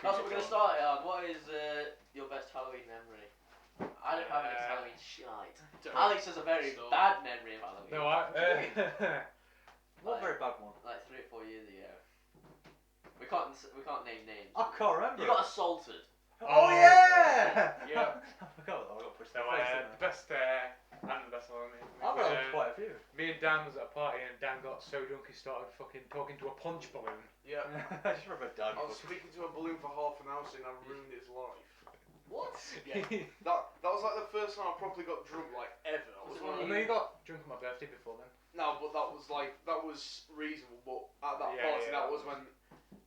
That's what we're going to start it on. What is your best Halloween memory? I don't have any Halloween shite. Alex has a very bad memory of Halloween. No, Not a very bad one. Like 3 or 4 years ago. We can't name names. I can't remember. You got assaulted. Oh yeah! Yeah. I forgot that I got pushed No, in the face, the best and the best one. I've got quite a few. Me and Dan was at a party and Dan got so drunk he started fucking talking to a punch balloon. Yeah. I just remember Dan. I was speaking to a balloon for half an hour saying I ruined his life. What? Yeah. that was like the first time I properly got drunk like ever. I know you got drunk on my birthday before then. No, but that was reasonable. But at that party, that was when,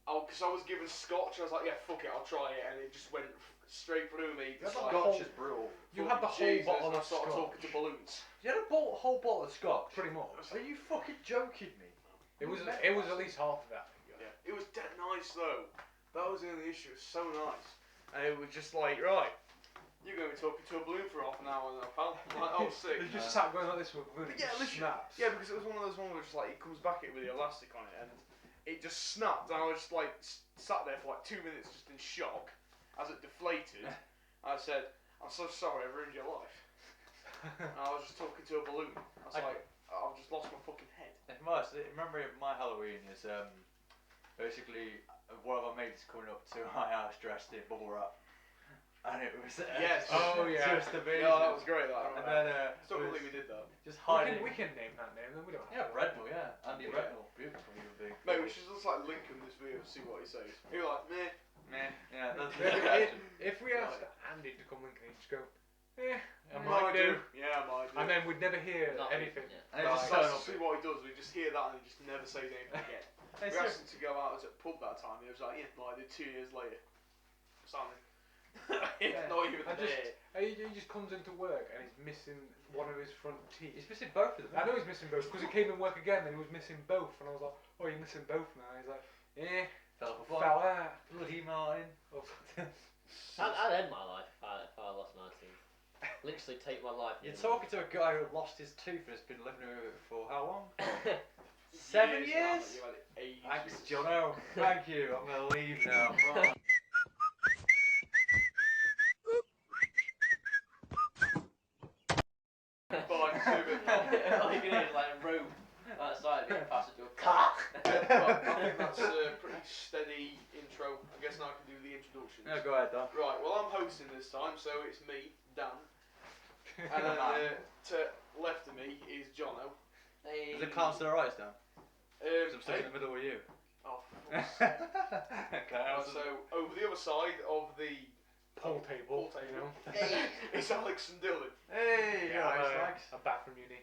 because I was given scotch, I was like, yeah, fuck it, I'll try it, and it just went straight through me. Scotch is brutal. You had the whole bottle of I started scotch. talking to balloons. You had a whole bottle of scotch? Pretty much. Are you fucking joking me? It was at least half of that. Yeah. It was dead nice though. That was the only issue. It was so nice, and it was just like, right, you're going to be talking to a balloon for half an hour now, pal. Like, I was sick. They just sat going like this with a balloon. Yeah, literally. Snaps. Yeah, because it was one of those ones where just like it comes back it with the elastic on it, and it just snapped, and I was just like sat there for like 2 minutes just in shock as it deflated. I said, "I'm so sorry, I ruined your life." And I was just talking to a balloon. I was like, I've just lost my fucking head. Remember my Halloween is basically one of my mates coming up to my house dressed in bubble wrap. And it was Yes. Oh yeah. just amazing. Yeah, that was great. That. And then Still believe we did that. just hiding. We can name that name, then we don't have Yeah, to. Redmore, yeah. Andy Redmore, beautiful human being. Mate, we should just like link him this video and see what he says. He'll be like, meh. Yeah, that's If we asked Andy to come link and he'd just go, I I might do. Yeah, I might do. And then we'd never hear Not anything. Yeah. And That's it's just see what he does. We just hear that and he just never says anything again. We asked him to go out at a pub that time. He was like, yeah, no, I did 2 years later. Something. It's not even there. He just comes into work and he's missing one of his front teeth. He's missing both of them. I know he's missing both because he came in work again and he was missing both, and I was like, oh, you're missing both now. He's like, yeah, Fell off a fell out. Bloody Martin. I'd end my life if I lost my teeth. Literally take my life. You're talking to a guy who lost his tooth and has been living with it for how long? 7 years? You had it ages. Thanks, Jono. Thank you. I'm going to leave now. All you can hear is like a rope outside being passed into a I think that's a pretty steady intro. I guess now I can do the introduction. No, go ahead, Dan. Right, well I'm hosting this time, so it's me, Dan. And then to left of me is Jono. Hey. Is it clowns to the right, Dan? I'm stuck in Hey. the middle with you. Oh, Okay. so over the other side of the Pool table, you know. Hey, it's Alex and Dylan. Hey, Yeah, I'm back from uni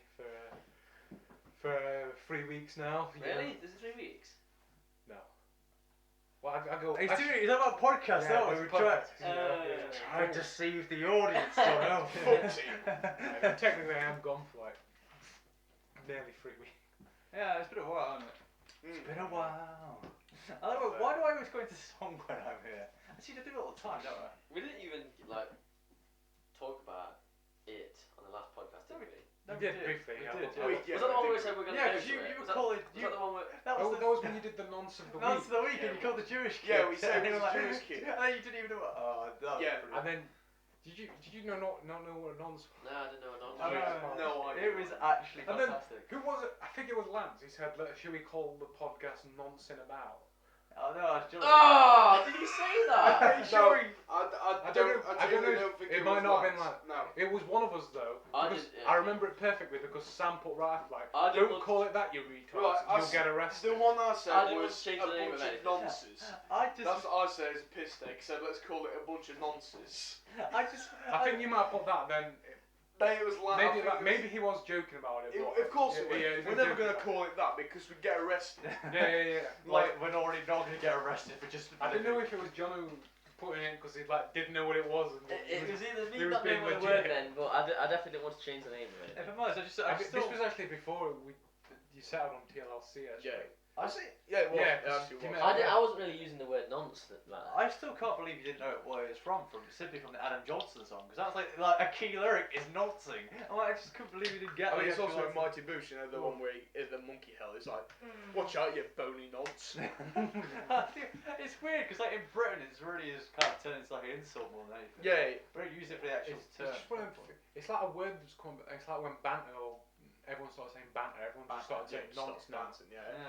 for 3 weeks now. Really? This is 3 weeks? No. Well, I go. He's about a podcast, Yeah, though. it's We try podcast. to deceive the audience, Jono. Yeah, technically, I am gone for like nearly 3 weeks. Yeah, it's been a while, hasn't it? It's been a while. Why do I always go into song when I'm here? I see I do it all the time, don't I? We didn't even like talk about it on the last podcast, did we? No, We did briefly, We yeah. did, Was that the one where we said we were going to Yeah, go because to you it? were Was that- calling. Was that the one where... That That was was when you did the nonce of the week. Nonce of the week, and you called the Jewish kid. Yeah, we said And it you was were a Jewish kid. And then you didn't even know what. Oh, that was Yeah, brilliant. And then, did you not know what a nonce was? No, I didn't know a nonce. I know. No idea. It was actually And then- fantastic. Who was it? I think it was Lance. He said, should we call the podcast Nonsense About? Oh no, it's John. Oh, did you say that? Are you sure? I don't genuinely know. don't think It it might was not have been Lance. No. It was one of us though. I Because did, yeah. I remember it perfectly because Sam put right after like, I didn't don't want- call it that, you retard. Right, You'll get arrested. The one I said I didn't want was to change a the name bunch of of anything. nonsense. That's what I said as a piss take. Said let's call it a bunch of nonsense. I think you might have put that then. Then it was like Maybe he was joking about it. But of course it was. yeah, We're never gonna call it that because we'd get arrested. Yeah. Like we're already not gonna get arrested for just. I didn't know if it was Jono putting it because he like didn't know what it was. And It was either he me was not knowing being what the word legit. then, but I definitely didn't want to change the name of it. If I'm honest, I This was actually before you set out on TLSC actually. Yeah. I see. Yeah, it was. Yeah, It actually you was. meant- I wasn't really using the word nonce like that. I still can't believe you didn't know where it was from simply from the Adam Johnson song, because that's like a key lyric is nonцing. I just couldn't believe you didn't get I mean, it. it's also in Mighty Boosh, you know, the one where the monkey hell is like, watch out, you bony nonce. It's weird because like in Britain it's really is kind of turned into like an insult more than anything. Yeah. But don't use it for the actual It's term. just one of them, it's like a word that's come. It's like when banter or everyone starts saying banter. Everyone just starts saying nonce now.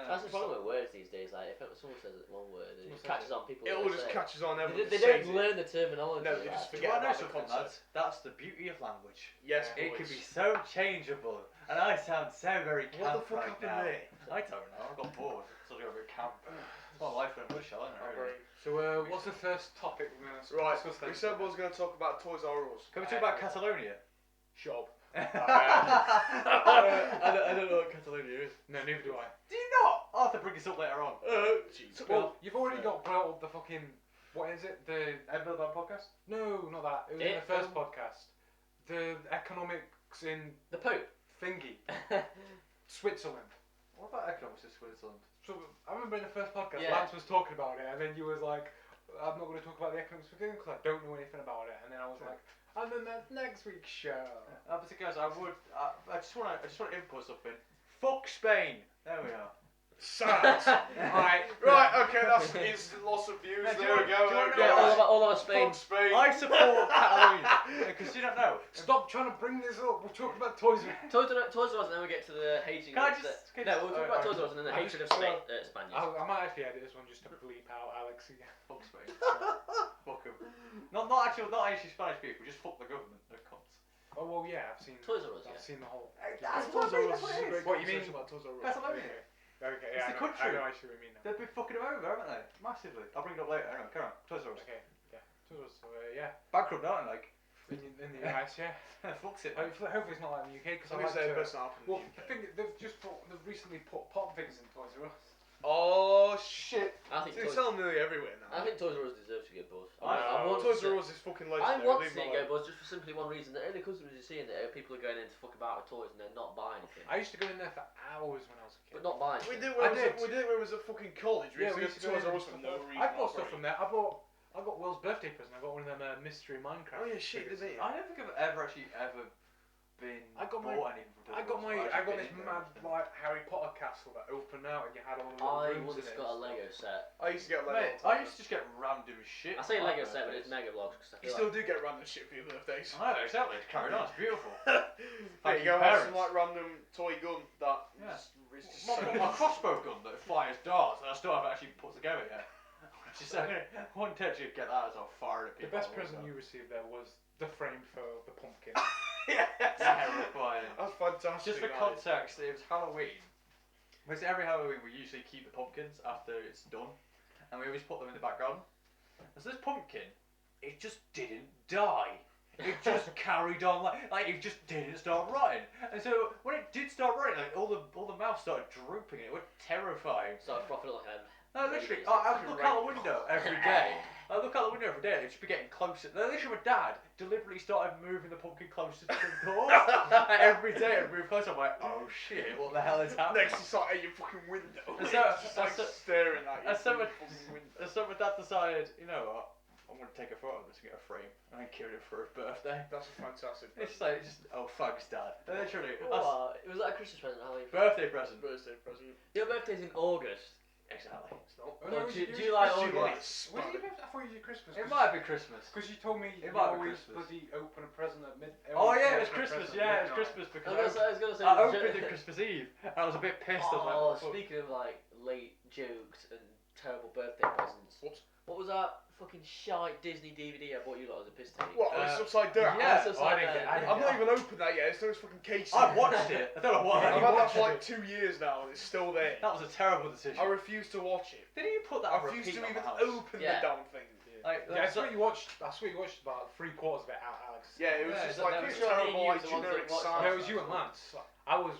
That's the problem with words these days. Like, if someone says one word and it catches on, people. It all just catches on. Everyone They just don't says learn the terminology. No, they just Do you forget want to know about the something, concept. lads? That's the beauty of language. Yes, It can boys. be so changeable, and I sound so very camp What the fuck right happened now. there? I don't know. I got bored, so I got a bit camp. It's my life in a nutshell, isn't it? Really? So, what's the first topic we're going to Right, discuss we then? said we was going to talk about Toys R Us. Can we talk about Catalonia? Shop. I don't know what Catalonia is. No, neither do I. Do you not? I'll have to bring this up later on. Jesus. Well, you've already got brought up the fucking. What is it? The Ever Bad podcast? no, not that. It was in the first podcast. The economics in The Pope. thingy, Switzerland. What about economics in Switzerland? So I remember in the first podcast, Yeah. Lance was talking about it, and then you was like, "I'm not going to talk about the economics because I don't know anything about it." And then I was like, "And then that's next week's show." But guys, I just want to input something. Fuck Spain. There we are. Sad. Alright, Right, okay, that's instant loss of views. Yeah, do There we you go. want- There we do you want- go. All about Spain. Fuck Spain. I support Catalonia because you don't know. stop trying to bring this up. We're talking about toys. Toys R Us, and then we get to the hating. Can I of just- the, no, we'll talk about Toys R Us and then the I hatred of just- Spaniards. I might actually edit this one just to bleep out Alex again. Fuck Spain. Fuck 'em. Not actually Spanish people. Just fuck the government. They're cunts. Oh well, yeah, I've seen. Toys R Us, I've yeah. seen the whole. That's Toys R Us what is a it great is. What you mean? conversation about Toys R Us. Catalonia. Okay, It's yeah, the I know, country. I know actually what you mean now. They've been fucking them over, haven't they? Massively. I'll bring it up later. Anyway, carry on. Toys R Us. Okay, yeah. Toys R Us, so yeah. Bankrupt, aren't they? Like. In the US, yeah. Fucks it. Man. Hopefully it's not like in the UK because I I'm like going to say to. it best happen. Well, the thing they've recently put pop figures in Toys R Us. Oh shit! I think It's Toys, selling nearly everywhere now. I think Toys R Us deserves to get buzz. I want Toys to R Us is fucking I legendary. want to leave see me it go alone. buzz just for simply one reason. The only customers you're seeing there are people who are going in to fuck about with toys and they're not buying anything. I used to go in there for hours when I was a kid. But not buying We anything. did when I did. we did when it was at fucking college. We Yeah, used to go to Toys R Us for no reason. I bought stuff from there. I got Will's birthday present. I got one of them mystery Minecraft. Oh yeah, shit, figures. didn't it? I don't think I've ever been I got bought anything from Toys I got R Us. my I've I got actually this been in there mad and everything. like Harry Potter castle that opened out and you had all the I little rooms once in it. got a Lego set. I used to get Lego. Mate, I used to just get random shit. I say on my Lego set, but birthdays. it's Mega Bloks because I You feel still like do get random shit for your birthdays. I know, exactly. It's carried on. It's beautiful. There you you, go. Have some parents. like random toy gun that. Yeah. Is just My crossbow gun that fires darts and I still haven't actually put together yet. Just one touch you get that as I'll fire at The people. best present you received there was the framed photo of the pumpkin. Terrifying. That's fantastic. Just for that is. context, it was Halloween. Because every Halloween we usually keep the pumpkins after it's done, and we always put them in the back garden. And so this pumpkin, it just didn't die. It just carried on like it just didn't start rotting. And so when it did start rotting, like all the mouth started drooping. And it was terrifying. started frothing like a. No, literally, I would look out the window every day. I look out the window every day and it'd just be getting closer. No, literally, my dad deliberately started moving the pumpkin closer to the door. Like, every day it'd move closer. I'm like, oh shit, what the hell is happening? Next, it's like at your fucking window. And It's so- just like and so- staring at you. and so through it- your fucking window. And so my dad decided, you know what, I'm going to take a photo of this and get a frame and then carry it for his birthday. That's a fantastic. It's like, oh, thanks, Dad. And literally, that's Oh, it was like a Christmas present. Halloween. birthday present. birthday present. Your birthday's in August. Exactly. It's not. Oh, no, Or it was- July, it was August. Christmas. Was it even? I thought it was your Christmas. It might have been Christmas. Because you told me you It might be always Christmas. bloody open a present at mid. Oh yeah, it was open a Christmas. present at Yeah, it was midnight. Christmas because I was gonna say. I opened it Christmas Eve and I was a bit pissed. I was like, Oh, what the fuck? speaking of like late jokes and terrible birthday presents. Whoops. What was that fucking shite Disney DVD I bought you lot as a piss take? What? It's upside down. yeah. It's Oh, I upside didn't get- down. I didn't I've not even opened that yet. It's still its fucking case. I watched it. I don't know why. I've you had that watched for like it? 2 years now, and it's still there. That was a terrible decision. I refuse to watch it. Didn't you put that I on refuse repeat to on even the house? open Yeah. the damn thing. Like, Yeah, I so- swear you watched. I swear you watched about 3/4 of it out, Alex. Yeah, it was Yeah, just that- like that this was- terrible, like the ones that generic watched sound. No, it was you and Lance. I was.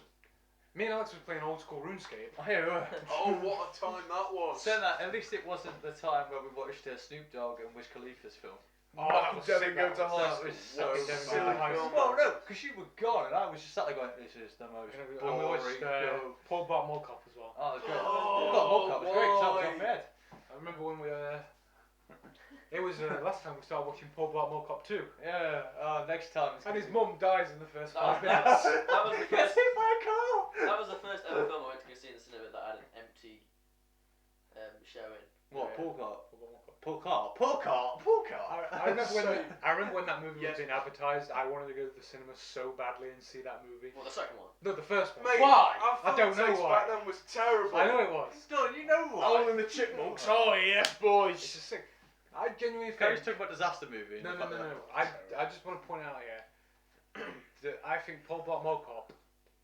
Me and Alex was playing old school RuneScape. Oh, yeah, we were. Oh, what a time that was. Saying that, at least it wasn't the time where we watched Snoop Dogg and Wiz Khalifa's film. Oh, Malcolm that was Devin sick, go that to was- high that school. was so What a Devin silly go to high film. school. Well, no, because you were gone, and I was just sat there going, "This is the most And we boring watched film." Paul Bart Mall Cop as well. Oh, it was great. Oh, Got World Cup was great. 'Cause that was why? off my head. I remember when we it was last time we started watching Paul Bart Mall Cop 2. Yeah. Next time. It's And his gonna mum dies in the first That 5 was- minutes. That was the be- Gets first. hit by a car. That was the first ever film I went to go see in the cinema that had an empty showing. What? Yeah. Paul Cart. Paul Bart Mall Cop. Paul Cart. Paul Cart. Paul Cart. I remember when that movie Yes. was being advertised. I wanted to go to the cinema so badly and see that movie. Well, the second one. No, the first one. Mate, Why? our I don't film know taste why. back then was terrible. I know it was. Don, you know what? Alvin and the Chipmunks. Oh yes, boys. It's just sick. I genuinely Can we think. just talk about disaster movie? and No. the fact that- I just want to point out here that I think Paul Bart Mall Cop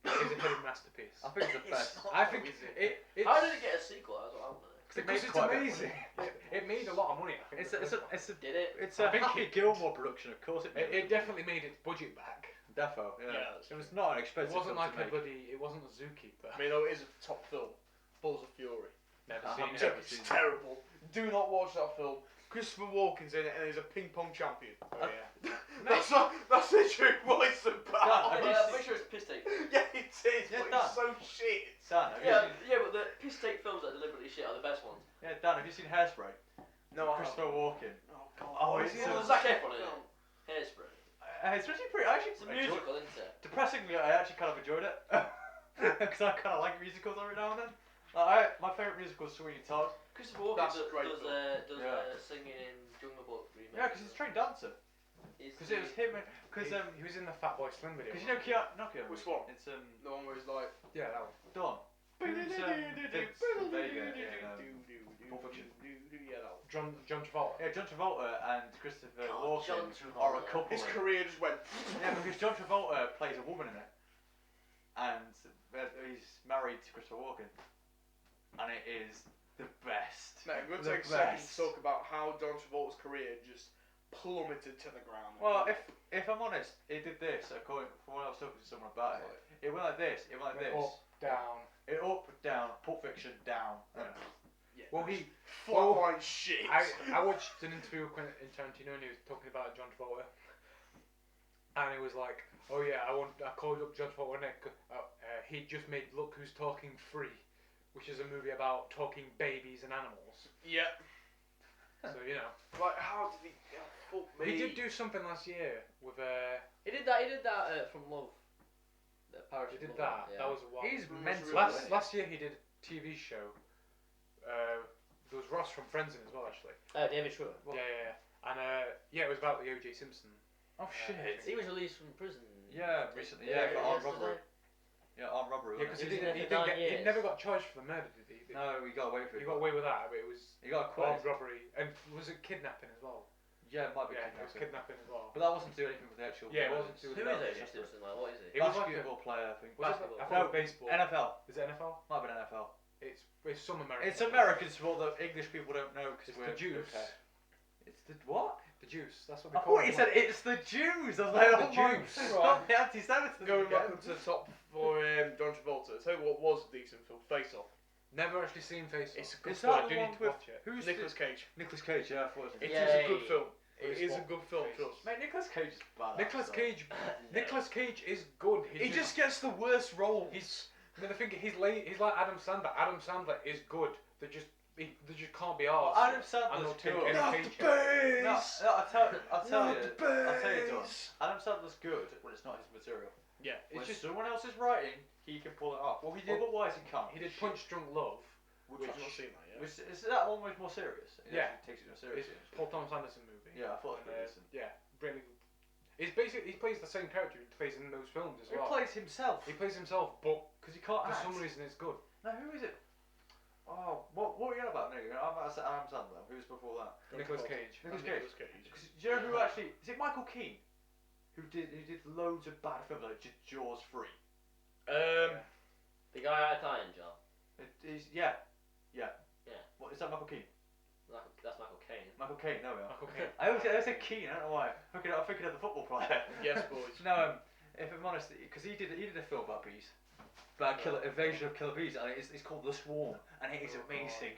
is a hidden masterpiece. I think it's the best. I think it's How did it get a sequel? That's what I want to know. because it's quite a bit of amazing. It made a lot of money. I think. Did it? It's I a think Happy it- Gilmore production, of course. It definitely made its budget back. Defo. Yeah. Yeah, It was not an It expensive wasn't film like to a make. bloody. It wasn't a Zookeeper. I mean, though, it is a top film. Balls of Fury. Never I seen haven't it. never It's seen it. terrible. Do not watch that film. Christopher Walken's in it and he's a ping pong champion. Oh, yeah. That's literally what it's about. Have you I'm pretty sure it's piss take. Yeah, it is, Yeah, but Dan. it's so shit. Dan, have you Yeah, seen? yeah, but the piss take films that are deliberately shit are the best ones. Yeah, Dan, have you seen Hairspray? No, I Christopher haven't. Walken. Oh, God. Oh, What it's is it? so- Well, Zac Efron in it. Hairspray. It's actually pretty. I actually It's a enjoyed- musical, isn't it? Depressingly, I actually kind of enjoyed it because I kind of like musicals every now and then. My favourite musical is Sweeney Todd. Christopher Walken That's does, a great does film. Yeah. singing in Jungle Book remake. Yeah, because he's a trained dancer. Is Because it was him. Because He was in the Fatboy Slim video. you know Keanu. Not Keanu. Which one? It's The one where he's like. Yeah, that one. Don. Who's Vince Vega in Pulp Fiction? Yeah, that one. John Travolta. Yeah, John Travolta and Christopher God, Walken John are a Travolta. couple. His career just went. Yeah, because John Travolta plays a woman in it, and he's married to Christopher Walken, and it is the best. Mate, I'm going to The take a second to best. talk about how John Travolta's career just plummeted to the ground. Well, if I'm honest, he did this according from when I was talking to someone about it. It went like this. It went like this. Up, down. It up, down, Pulp Fiction, down. Yeah. Well, he. Flatline shit. I watched an interview with Quentin Tarantino and he was talking about John Travolta, and it was like, oh yeah, I called up John Travolta and he just made Look Who's Talking 3, which is a movie about talking babies and animals. Yeah. So you know, Like, how did he? Fuck me. he did do something last year with He did that. He did that from Love. The Parish. he of did Love, that. yeah. That was a while. He's Mm, mental. really? isn't he? Last year he did a TV show. There was Ross from Friends in it as well, actually. David Schwimmer. Yeah. And it was about the O.J. Simpson. Oh shit. He was released from prison. Yeah, recently. Yeah, for armed yesterday. robbery. Yeah, armed robbery. Yeah, because wasn't He's been he there for 9 he years. never got charged for the murder, did he? No, he got away with He it. got away with that, but it was He got armed acquitted. robbery and was it kidnapping as well? Yeah, it might be Yeah, it was kidnapping. kidnapping as well. But that wasn't to do anything with the actual. Yeah, it wasn't violence. to do Who with is that. it? Simpson? Like, what is it? It was like a- Basketball player, I think. Was it? Basketball. I thought No, it was baseball. NFL. Is it NFL? Might have been NFL. It's some American. It's American sport that English people don't know because It's we're the juice. okay. It's the what? The juice. That's what I they call thought it. you said it's the Jews. I was like, The oh my Jews. God, the anti-Semitism. Going back again. up to the top for John Travolta. I'll tell you what was a decent film. Face Off. Never actually seen Face Off. It's a good Is film. that I do the need one to with watch it. who's Nicolas Cage. Nicolas Cage? Yeah, I thought it It was. is a Yay. good film. It It's is a what- good film, Face. trust. Mate, Nicolas Cage is badass. Nicolas though. Cage. Nicolas Cage is good. He just gets the worst roles. I mean, the thing he's like Adam Sandler. Adam Sandler is good. They just can't be Well, arsed. Adam Sandler's not take good. any No, paycheck. I'll tell you. I'll tell you, base. Don. Adam Sandler's good when it's not his material. Yeah. When It's just someone else is writing, he can pull it off. Well, he did- Otherwise, he can't. he did Punch Drunk Love. Which I've not seen that yet. Is that one was more serious? He Yeah. actually takes it more It's seriously. Paul Thomas Anderson movie. Yeah, I thought it And, was decent. yeah, really. It's basically he plays the same character he plays in those films as He well. plays himself. He plays himself, but Because he can't for act. some reason it's good. No, who is it? Oh, what were you on about? No, I said Adam Sandler. Who was before that? Nicolas Cage. Nicolas And Cage. Nicolas Cage. 'Cause do you know who actually? Is it Michael Keane? Who did loads of bad films like Jaws 3? The guy out of Italian job. Yeah. Yeah. What is that? Michael Keane? That's Michael Caine. Michael Caine. No, Michael Caine. I always say Keane. I don't know why. I'm thinking of the football player. Yes, boys. No, if I'm honest, because he did a film about bees, about invasion of killer bees, and it's called The Swarm, and it is amazing.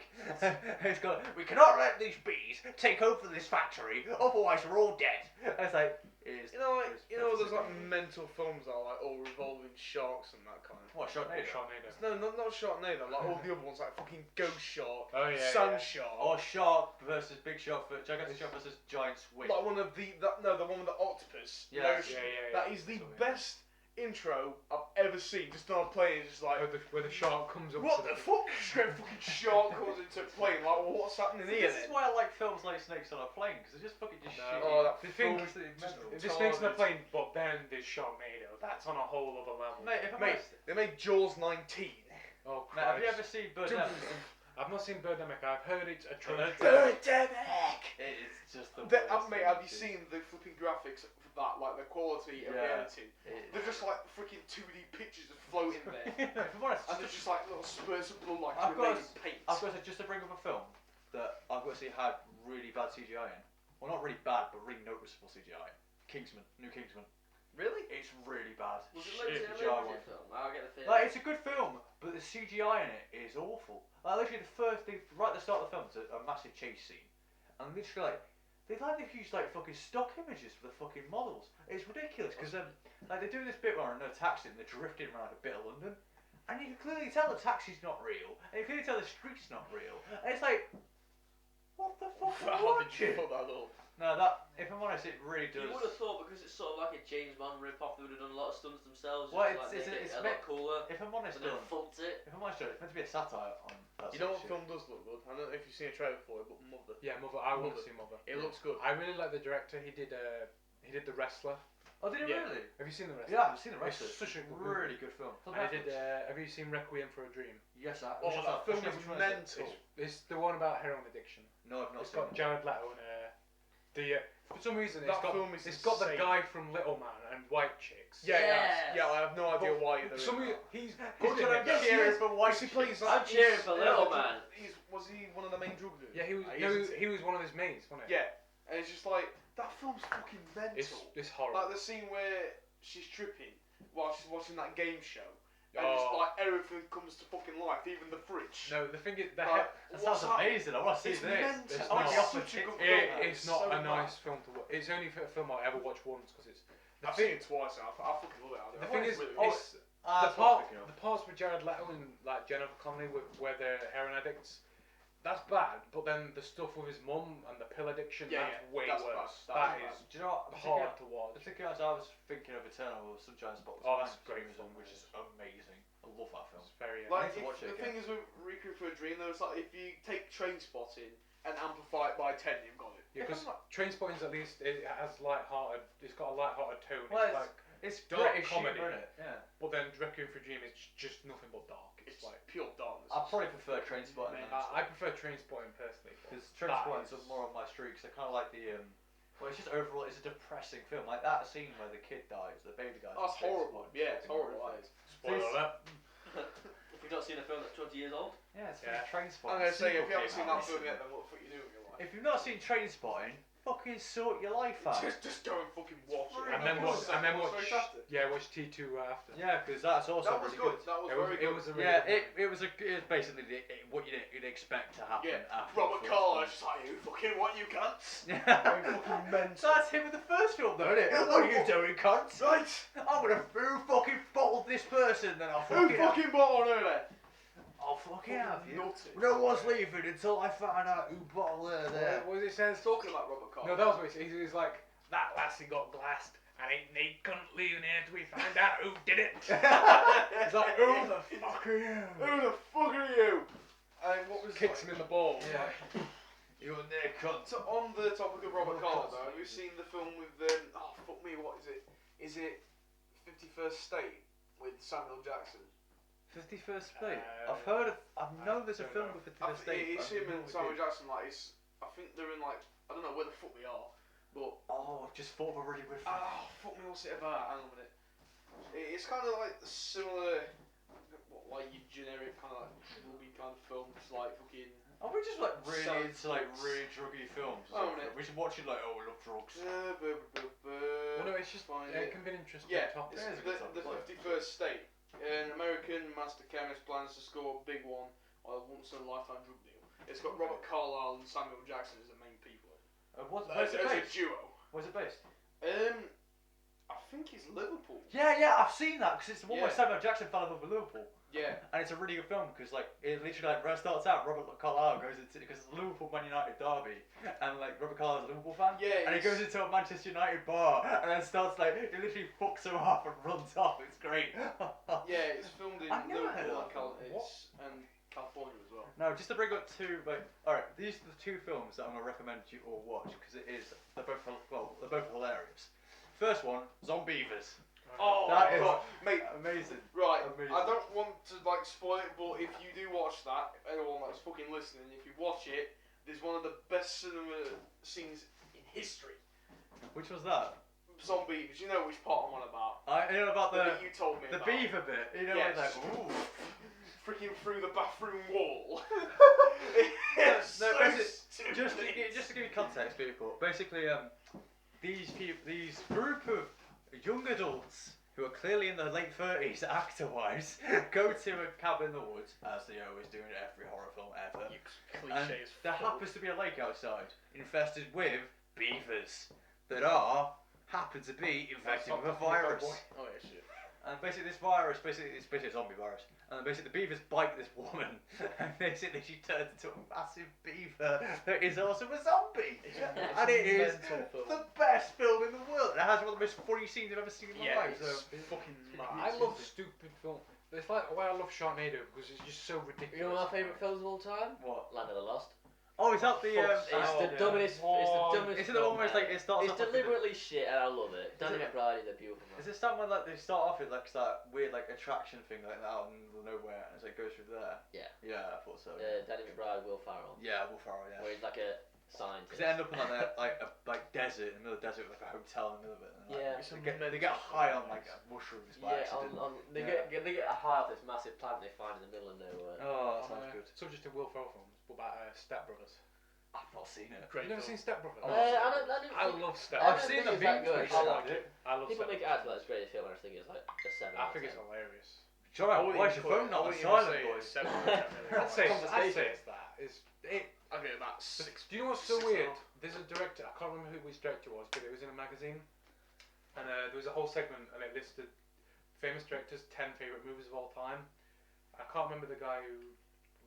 It's got, we cannot let these bees take over this factory, otherwise we're all dead. And it's like, you know, those like mental films that are like all revolving sharks and that kind of. What, Sharknado? No, not Sharknado. Like all the other ones, like fucking Ghost Shark, Sand Shark, or Shark versus Big Shark, Gigantic Shark versus Giant Squid. Like one of the the one with the octopus. Yeah, That is the best intro I've ever seen. Just on a plane, it's just like where the shark comes up. What the fuck? Straight fucking shark comes into plane. Like, well, what's happening here? This is why I like films like Snakes on a Plane, because it's just fucking just shit. Oh, that the thing, just the Snakes on a Plane, but then there's Sharknado. That's on a whole other level. Mate, they made Jaws 19. Oh, Mate, have you ever seen Birdemic? I've not seen Birdemic. I've heard it's a tremendous. Birdemic! It is just the worst. Mate, have you seen the flipping graphics for that? Like the quality of the editing. They're just like freaking 2D pictures just floating there. And there's just like little spurts of blood like paint. I've got to, just to bring up a film that I've got to say had really bad CGI in. Well, not really bad, but really noticeable CGI. Kingsman, New Kingsman. Really? It's really bad. Was it legit CGI one. film? I'll get the feeling. Like, it's a good film, but the CGI in it is awful. Like, literally the first thing, right at the start of the film, it's a massive chase scene. And literally, like, they've used, like, fucking stock images for the fucking models. It's ridiculous, because, like, they're doing this bit where they're in a taxi and they're drifting around a bit of London. And you can clearly tell the taxi's not real. And you can clearly tell the street's not real. And it's like, what the fuck are you watching? Put that up? No, that, if I'm honest, it really does. You would have thought because it's sort of like a James Bond rip-off, they would have done a lot of stunts themselves. Well, just it's to, like, a lot cooler. If I'm honest, And then funked it. if I'm honest, it's meant to be a satire on that You know what sort of film does look good? I don't know if you've seen a trailer for it, but Mother. Yeah, Mother. I want to see Mother. It looks good. I really like the director. He did The Wrestler. Oh, did it Yeah. really? Have you seen The Wrestler? Yeah, I've seen The It's Wrestler. such a Really good film. And I did. Have you seen Requiem for a Dream? Yes, I. Oh, that film is which one is it? mental. It's the one about heroin addiction. No, I've not It's seen got it. Jared Leto and for some reason That film is it's got the insane. guy from Little Man and White Chicks. Yeah, I have no idea why. For some reason he's Good good on in it. him. Cheering for White He plays Chicks. I'm cheering for Little Man. Was he one of the main drug dealers? Yeah, he was. He was one of his mates, wasn't he? Yeah, and it's just like that film's fucking mental. It's horrible. Like the scene where she's tripping while she's watching that game show, and Oh. just like everything comes to fucking life, even the fridge. No, the thing is, That What's sounds that? amazing. I want to see It's this. mental. It's I want to not. be off Such a the good tip. film. it's not so a nice mad. film to watch. It's only a film I ever watch once because it's. I've seen it twice. I fucking love it. The thing is, it's the parts with Jared Leto and like Jennifer Connelly where they're heroin addicts. That's bad, but then the stuff with his mum and the pill addiction, that's way that's worse. bad. That That's is Do you know what? hard to watch. The thing is, I was thinking of Eternal with Sunshine Spotless Oh, that's Mind, great which film, which is amazing. I love that film. It's very. Like to watch it the again. thing is with Requiem for a Dream, though, it's like if you take Train Spotting and amplify it by 10, you've got it. Yeah, because Trainspotting's at least it has light-hearted. It's got a light-hearted tone. Well, it's like, It's dark British comedy. humour, isn't it? Yeah. but then Requiem for a Dream is just nothing but dark. It's It's like pure darkness. I probably prefer Trainspotting. I prefer Trainspotting personally. Because That Trainspotting's is- more on my street. Because I kind of like the well, it's just overall, it's a depressing film. Like that scene where the kid dies, the baby dies. Oh, it's in horrible. Trainspotting. Yeah, it's horrible. That is. Spoiler alert. If you've not seen a film that's 20 years old, Yeah, it's Yeah. Trainspotting. I'm gonna say, if you haven't Sequel seen that came film out yet, then what the fuck are you doing with your life? If you've not seen Trainspotting, fucking sort your life out. Just go and fucking watch it. And then watch. Straight after. Watch T2 after. Yeah, because that's also That was really good. That was It was, very it good. was a really Yeah, good one. it was basically what you'd expect to happen Yeah, after. Robert the Carlyle first just like, you fucking what you cunts? film. fucking mental. So that's him in the first film, though, isn't it? What are you doing, cunt? Right. I'm gonna fucking bottle this person, then I'll Who fucking fucking bought on her then? I'll fucking have you. Nutty. No one's leaving until I find out who bottled her there. What was it saying? Talking about Robert No, Carlyle. that was what he said. He was like, that lassie got glassed and they couldn't leave in here till we find out who did it. He's like, who the fuck are you? Who the fuck are you? And what was Kicks him in the balls. Yeah. You're near cunt. So on the topic of Robert Carlyle, though, have you seen the film with oh fuck me, what is it? Is it 51st State with Samuel Jackson? 51st State. I've heard of. I know there's a don't film know. with 51st State. It's him and but I Samuel don't know Jackson. Like, I think they're in like I don't know where the fuck they are, but Oh, I just thought of a really weird film. fuck me, what's it about? Hang on a minute. It's kind of like similar, like your generic kind of like movie kind of films, like fucking. Are we just like really Selling into like drugs. really druggy films? Oh, Like, no. we should watch it like, oh, we love drugs. Well, no, it's just Find it it. can be an interesting Yeah, topic. it's It is a good the topic. 51st State, An American master chemist plans to score a big one on a once-in-a-lifetime drug deal. It's got Robert Carlyle and Samuel Jackson as the main people. Where's it As a based? duo. Where's it based? I think it's Liverpool. Yeah, I've seen that because it's the one where Yeah. Samuel Jackson fell in love with Liverpool. Yeah. And it's a really good film because like it literally like where it starts out, Robert Carlyle goes into because it's a Liverpool Man United derby, and like Robert Carlyle's a Liverpool fan, Yeah. and he goes into a Manchester United bar and then starts like he literally fucks him off and runs off. It's great. Yeah, it's filmed in I've never heard Liverpool of that film. and California as well. No, just to bring up two like alright, these are the two films that I'm gonna recommend you all watch because they're both hilarious. First one, Zombievers. Oh, That is mate. amazing. Right, Amazing. I don't want to like spoil it, but if you do watch that, anyone that's fucking listening, if you watch it, there's one of the best cinema scenes in history. Which was that? Zombies, you know which part I'm on about. I know about The bit you told me the about. beaver bit. You know, Yes. like ooh. Freaking through the bathroom wall. No, It's so basically, stupid. just to give you context, people. Basically, these group of young adults who are clearly in their late 30s, actor-wise, go to a cabin in the woods, as they always do in every horror film ever. You And cliches. there happens to be a lake outside, infested with beavers that happen to be infected with a virus. Oh yeah, shit. And basically this virus, it's basically a zombie virus. And basically the beavers bite this woman, and basically she turns into a massive beaver that is also a zombie. And it is the best film in the world. It has one of the most funny scenes I've ever seen in my life. So. it's fucking mad. I love stupid films. It's like why I love Sharknado because it's just so ridiculous. You know one of my favourite films of all time? What? Land of the Lost. Oh, is that the? It's the dumbest. It's the dumbest. Is it the one where it's like it starts It's off like deliberately shit, and I love it. Danny it- McBride is a beautiful man. Is it something like they start off with like that weird like attraction thing like that out in the middle of nowhere and so it goes through there? Yeah. Yeah, I thought so. Danny McBride, Will Ferrell. Yeah, Will Ferrell, yeah. Where he's like a scientist. Because they end up in like a desert, in the middle of the desert with like a hotel in the middle of it. And, like, Yeah. they get high on like mushrooms by accident. They Yeah. get a high off this massive plant they find in the middle of nowhere. Oh, that sounds good. Subject to Will Ferrell films. What about Step Brothers? I've not seen it. Great You've never film. seen Step Brothers? I love Step I I've don't Brothers. seen think the it's that memes good. made I for like it. I love People Step make it out to like this greatest film, and I just think it's like a 7. I think it's hilarious. John, why is your phone not on silent, boys? I'd say it's that. I get about 6. Do you know what's so 6 weird? and a half. There's a director, I can't remember which director it was, but it was in a magazine. And there was a whole segment and it listed famous directors, 10 favourite movies of all time. I can't remember the guy who...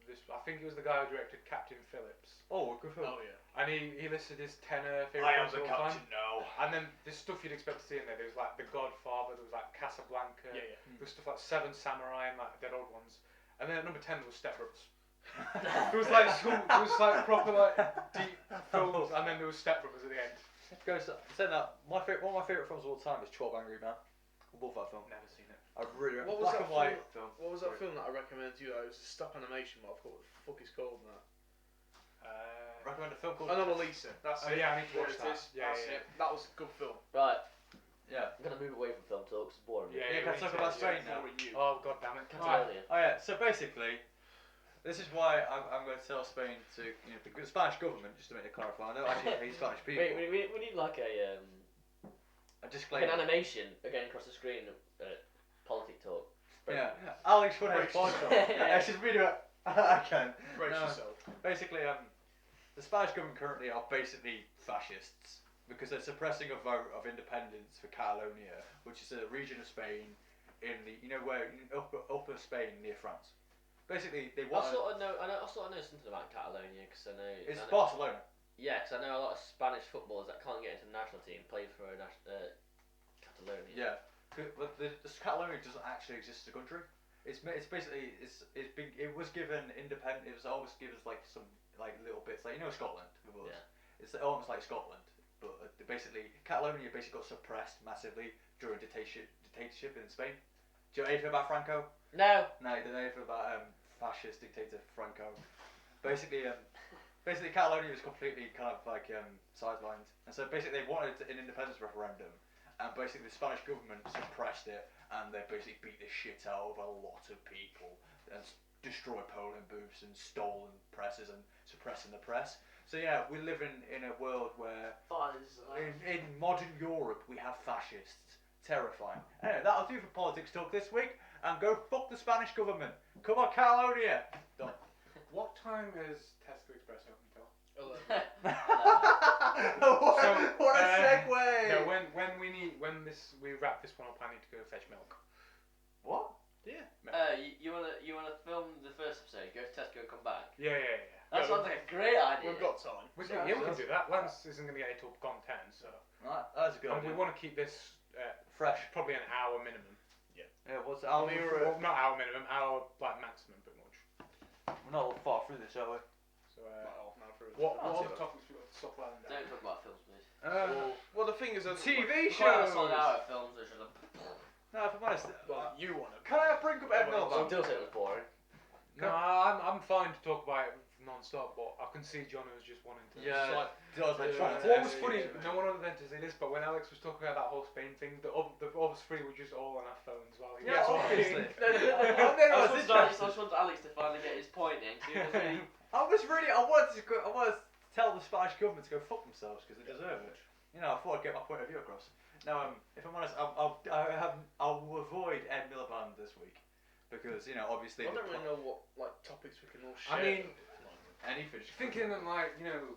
I think it was the guy who directed Captain Phillips. Oh, good film. Oh yeah. And he listed his 10 favourite movies of all time. now. And then there's stuff you'd expect to see in there. There was like The Godfather, there was like Casablanca, Yeah. there was stuff like Seven Samurai and like Dead Old Ones. And then at number 10 there was Step Brothers. It was like proper like deep films, and then there was Step Brothers at the end. Goes saying that one of my favourite films of all time is 12 Angry Men. I love that film. Never seen it. I really What was black that and white film. What was that film that I recommended to you? It was a stop animation, but I forgot what the fuck it's called now. Recommend a film called. Anomalisa. That's it. Yeah, I need to There watch it that. is. Yeah, That's yeah. it. That was a good film. Right, Yeah. I'm gonna move away from film talk. It's boring. Yeah, Yeah, can I we talk need about to- Spain yeah. now? Boring you. Oh god damn it! Catalonia. Oh yeah. So basically, this is why I'm going to tell Spain to the Spanish government just to make it clarify. I don't actually hate Spanish people. Wait, we need like a A disclaimer. an animation again across the screen. Politic talk. Yeah. Alex would have Brace sponsor. yourself. I should video it. I can. Brace No. yourself. Basically, the Spanish government currently are basically fascists because they're suppressing a vote of independence for Catalonia, which is a region of Spain in the upper Spain near France. Basically, they I want. sort of know something about Catalonia because I know. It's I know Barcelona. Yeah, because I know a lot of Spanish footballers that can't get into the national team play for Catalonia. Yeah, but the Catalonia doesn't actually exist as a country. It was given independent. It was always given like some like little bits like Scotland with us. Yeah. It's almost like Scotland, but basically Catalonia basically got suppressed massively during dictatorship in Spain. Do you know anything about Franco? No. No, you don't know anything about fascist dictator Franco. Basically, Catalonia was completely kind of like sidelined, and so basically they wanted an independence referendum, and basically the Spanish government suppressed it, and they basically beat the shit out of a lot of people and destroyed polling booths and stolen presses and suppressing the press. So yeah, we live in a world where in modern Europe we have fascists. Terrifying. Anyway, that'll do for politics talk this week. and go fuck the Spanish government. Come on, Catalonia. Done. What time is Tesco Express open till? 11. What a segue! No, when we wrap this one up, I need to go fetch milk. What? Yeah. You wanna film the first episode? Go to Tesco and come back. Yeah. That sounds like a great idea. We've got time. We can do that. Lance isn't going to get it till gone 10, so. Right, that's a good And we idea. want to keep this Fresh. probably an hour minimum. Yeah, what's the Well, not hour minimum, hour like maximum, pretty much. We're not far through this, are we? So, I'll what see other that. topics we got to talk about? Don't talk about films, please. Well, the thing is, TV Quite a shows! solid hour of films. They should have. No, if I'm honest, you want to. can I bring up Ed Miliband? Until it was boring. No, I'm fine to talk about it non-stop, but I can see Jono's just wanting to. Yeah, What was funny, no one other than to say this, but when Alex was talking about that whole Spain thing, the other three were just all on our phones while he was Yeah, talking. obviously. I just want Alex to finally get his point in. I wanted to tell the Spanish government to go fuck themselves because they deserve it. You know, I thought I'd get my point of view across. Now, if I'm honest, I'll avoid Ed Miliband this week because obviously. I don't really know what topics we can all share. I mean, anything. thinking of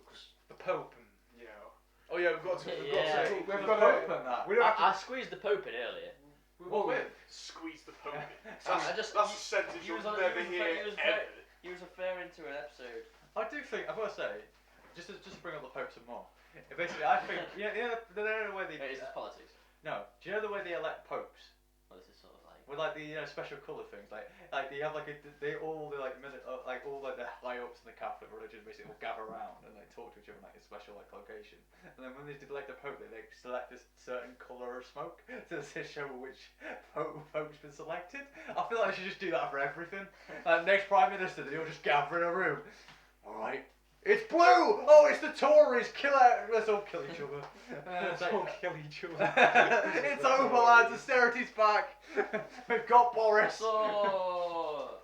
cause the Pope and oh yeah, we've got to. we've got Pope and that. we don't have I squeezed the Pope in earlier. to. Squeeze the Pope. That's That's a sentence you'll never hear ever. He was referring to an episode. I do think I've got to say, just to bring up the Pope some more. Basically, I think the way they. Wait, is this politics? No, do you know the way they elect popes? Well, this is sort of like. With like the special colour things, like they have all the high ups in the Catholic religion basically all gather around and talk to each other in a special location. And then when they elect the Pope, they select a certain colour of smoke to show which Pope's been selected. I feel like they should just do that for everything. Next Prime Minister, they all just gather in a room. All right. It's blue! Oh, it's the Tories! Let's all kill each other. Let's all kill each other. It's over, lads. Austerity's back. We've got Boris. I always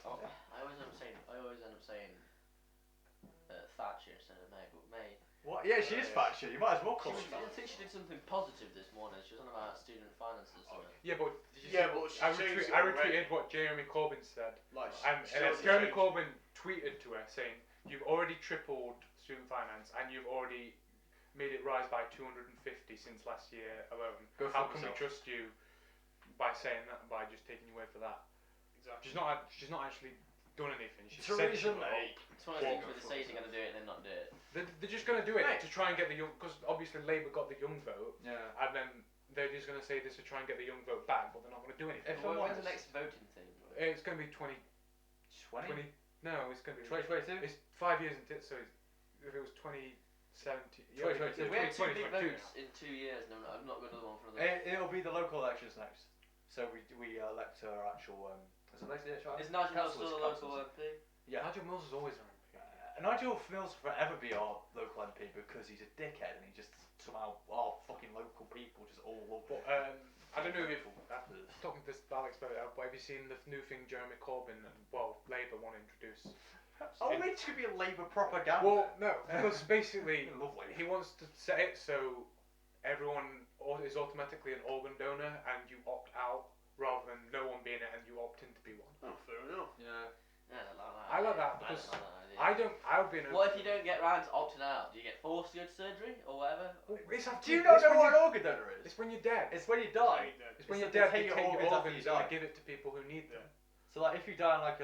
end up saying Thatcher instead of May, but May. What? Yeah, she is Thatcher. You might as well call her I that. think she did something positive this morning. She was on about student finances. Yeah, but she I changed it retweeted already. what Jeremy Corbyn said. Like, And Jeremy Corbyn tweeted to her saying, "You've already tripled student finance and you've already made it rise by 250 since last year alone. How can we trust you by saying that, by just taking your word for that?" Exactly. She's not actually done anything. She Theresa said she will. May. It's one of those things where they say they're going to do it and then not do it. They're just going to do it Right. to try and get the young, because obviously Labour got the young vote, Yeah. and then they're just going to say this to try and get the young vote back, but they're not going to do anything. If When's I'm the honest, next voting thing? It's going to be 20. 20? No, it's going to be 2022? It's 5 years into it, so if it was 2017. 2022. We had two big 2022 votes in 2 years. No, I've not got another one for another. It'll be the local elections next. So we elect our actual. Is it the actual? Is Nigel Mills councillors, still a local councillors. MP? Yeah. Nigel Mills is always around. Nigel Mills will forever be our local MP because he's a dickhead and he just somehow our fucking local people just all love. But I don't know if talking to this Alex about it, but have you seen the new thing Jeremy Corbyn and Labour want to introduce? Oh, it could be a Labour propaganda. Well, no, because basically Lovely. he wants to set it so everyone is automatically an organ donor and you opt out rather than no one being it and you opt in to be one. Oh, fair enough. Yeah. I like that because I'll be in a... What if you don't get round to opting out? Do you get forced to go to surgery or whatever? Well, Do you not know what an organ donor is? It's when you're dead. It's when you die. It's when It's you're like dead, they they take take your your organs after you organs and die. they give it to people who need them. So like if you die in like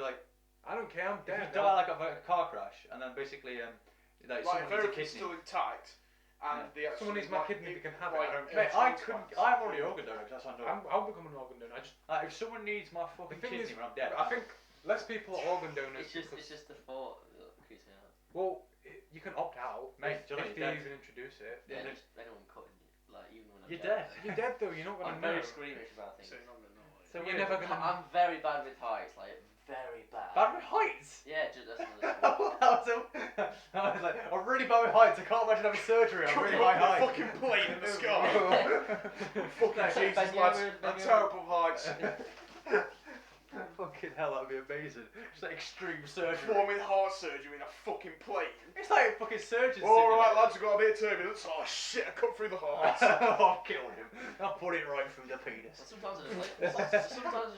I don't care, I'm if dead. you die like of a car crash and then basically Like, someone if needs a everything's kidney. still intact, and the Someone needs my kidney, they can have it. I don't Mate, care. I couldn't. I'm already organ donor because that's what I'm doing. I'll become an organ donor. If someone needs my fucking thing kidney is, when I'm dead, I think less people are organ donors. It's just the thought that creeps me out. Well, you can opt out, Mate, if Johnny, they dead. even introduce it. Yeah, Yeah. just anyone cutting you, like even when I'm You're dead. You're dead though. You're not gonna I'm know. very squeamish about things. So you're not gonna know. So You're weird. never gonna. I'm very bad with heights, like very bad. Bad with heights. Yeah, just that's I was like, I'm really bad with heights. I can't imagine having surgery on really high heights. Fucking plane in the sky. Fucking No, Jesus, Ben lads. Yeaman, I'm Ben terrible with heights. Fucking hell, that'd be amazing. Just like extreme surgery. Performing heart surgery in a fucking plane. It's like a fucking surgeon. Alright lads, we've got a bit of turbulence. Oh shit, I cut through the heart. I'll kill him. I'll put it right through the penis. Sometimes I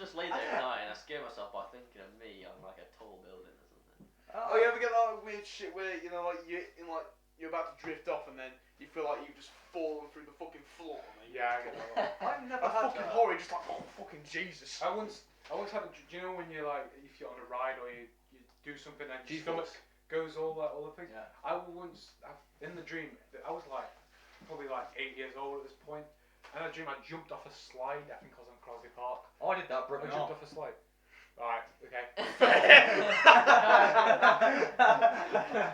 just lay there at night and I scare myself by thinking of me on like a tall building or something. Oh, you ever get that weird shit where, you know, like you're about to drift off and then you feel like you've just fallen through the fucking floor? Yeah, I get that. I've never That had fucking that. horror, just like, oh fucking Jesus. I once had. Do you know when you're like, if you're on a ride or you do something and your stomach goes all the things? Yeah. In the dream, I was like probably like 8 years old at this point, and I dream I jumped off a slide. I think I was on Crosby Park. Oh, I did that, broke I my jumped arm. off a slide. Alright, okay.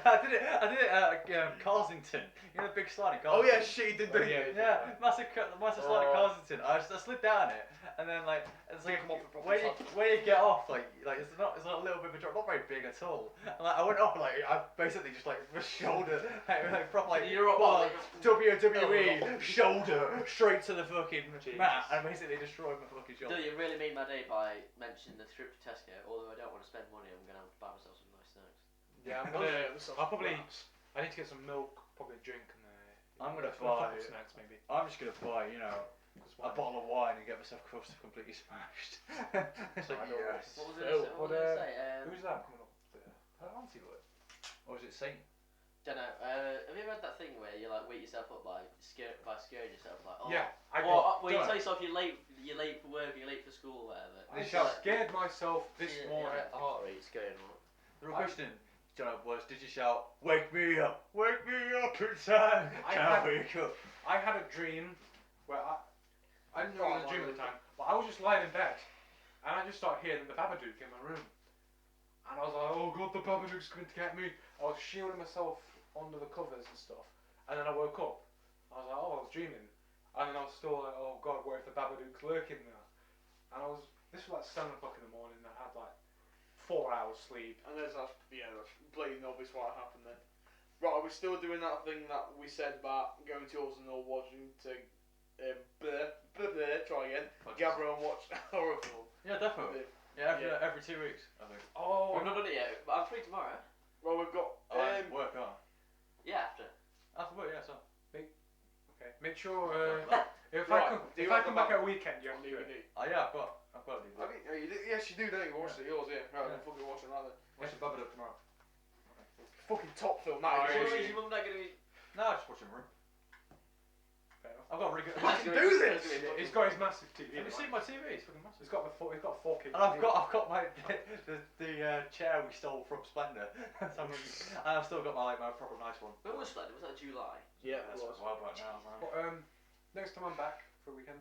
I did it at Carsington. You know the big slide in Carsington? Oh yeah, shit, you did, didn't you? Yeah, massive slide at Carsington. I slid down it, and then like it's like Come off the proper when you get off, like it's not a little bit of a drop, not very big at all. And like I went off, like I basically just like my shoulder, like proper like You're up, WWE shoulder straight to the fucking mat, and basically destroyed my fucking shoulder. Dude, you really made my day by mentioning the trip to Tesco. Although I don't want to spend money, I'm gonna have to buy myself some nice snacks. Yeah, I need to get some milk, probably a drink, and I'm gonna a couple buy snacks maybe. I'm just gonna buy, you know, a bottle of wine and get myself completely smashed. It's like, yes. What was it? What was I gonna say? Who's that coming up there? Her auntie would. Or is it Saint? Don't know. Have you ever had that thing where you like wake yourself up by scaring yourself, like Yeah, well, you tell yourself you're late for work, you're late for school, whatever. I scared myself this morning. The heart rate's going on. The real question, Jono, was did you shout, "Wake me up! Wake me up! It's time! Can't wake up!" I had a dream where I didn't know it was a dream at the time, but I was just lying in bed, and I just started hearing the Babadook in my room, and I was like, "Oh God, the Babadook's going to get me!" I was shielding myself under the covers and stuff, and then I woke up. I was like, "Oh, I was dreaming," and then I was still like, "Oh God, what if the Babadook's lurking there?" And this was like 7 o'clock in the morning. And I had like 4 hours sleep. And that's blatantly obvious what happened then. Right, are we still doing that thing that we said about going to yours and all watching to try again, gather and watch a horror film? Yeah, definitely. Yeah, every 2 weeks, I think. Oh, We've not done it yet, but I'm free tomorrow. Well, we've got Work on. Yeah, after. After work, yeah, so. okay. Make sure if Right, I come back at a weekend, you have to do it. Oh yeah, I've got a DVD. Yes, you do, don't you? Watch it, yours, yeah. Right, then fucking watch it like that. Watch the Babadook tomorrow. Fucking top film, What that is. is your mum not gonna be? No, just watching Room. Fair enough. I've got a really good. I can do this! He's got his massive TV. Have you seen my TV? It's fucking massive. He's got 4K. And I've got my the chair we stole from Splendor. And I've still got my proper nice one. When was Splendor? Was that July? Yeah, That's it was. a while back now, man. But, next time I'm back for a weekend,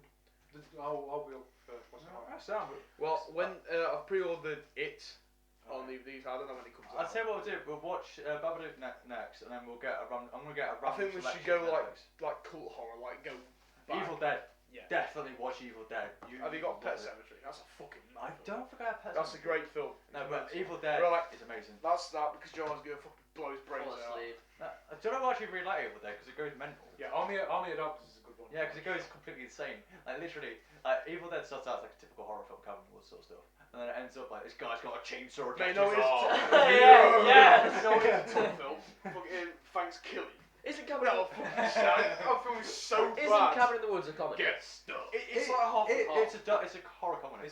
I'll be up for what's That sounds good. Well, when I've pre-ordered it on DVDs, I don't know when it comes out. I'll tell you what we'll do. We'll watch Babadook next, and then we'll get a random. I'm gonna get a I random. think we should selection go of Netflix. like cult horror, like go back. Evil Dead. Yeah. Definitely watch Evil Dead. Have you got will Pet love it. Cemetery? That's a fucking I nightmare. don't think I have Pet That's a Sematary. great film. No, but Evil Dead Right. is amazing. That's that because John's gonna fucking blow his brains Fall out. asleep. I don't know actually really like Evil Dead because it goes mental. Yeah, Army of Dogs is a good one. Yeah, because it goes completely insane. Like literally, Evil Dead starts out as like a typical horror film, Cabin in the Woods sort of stuff, and then it ends up like this guy's got a chainsaw Mate, against no, his it's arm. Yeah. No, it's a top film. Fucking Thanks Killy. Isn't Cabin That fucking sad. That film is so Isn't bad. Cabin in the Woods a comedy? Get stuck. It's like half and half. It's a horror comedy.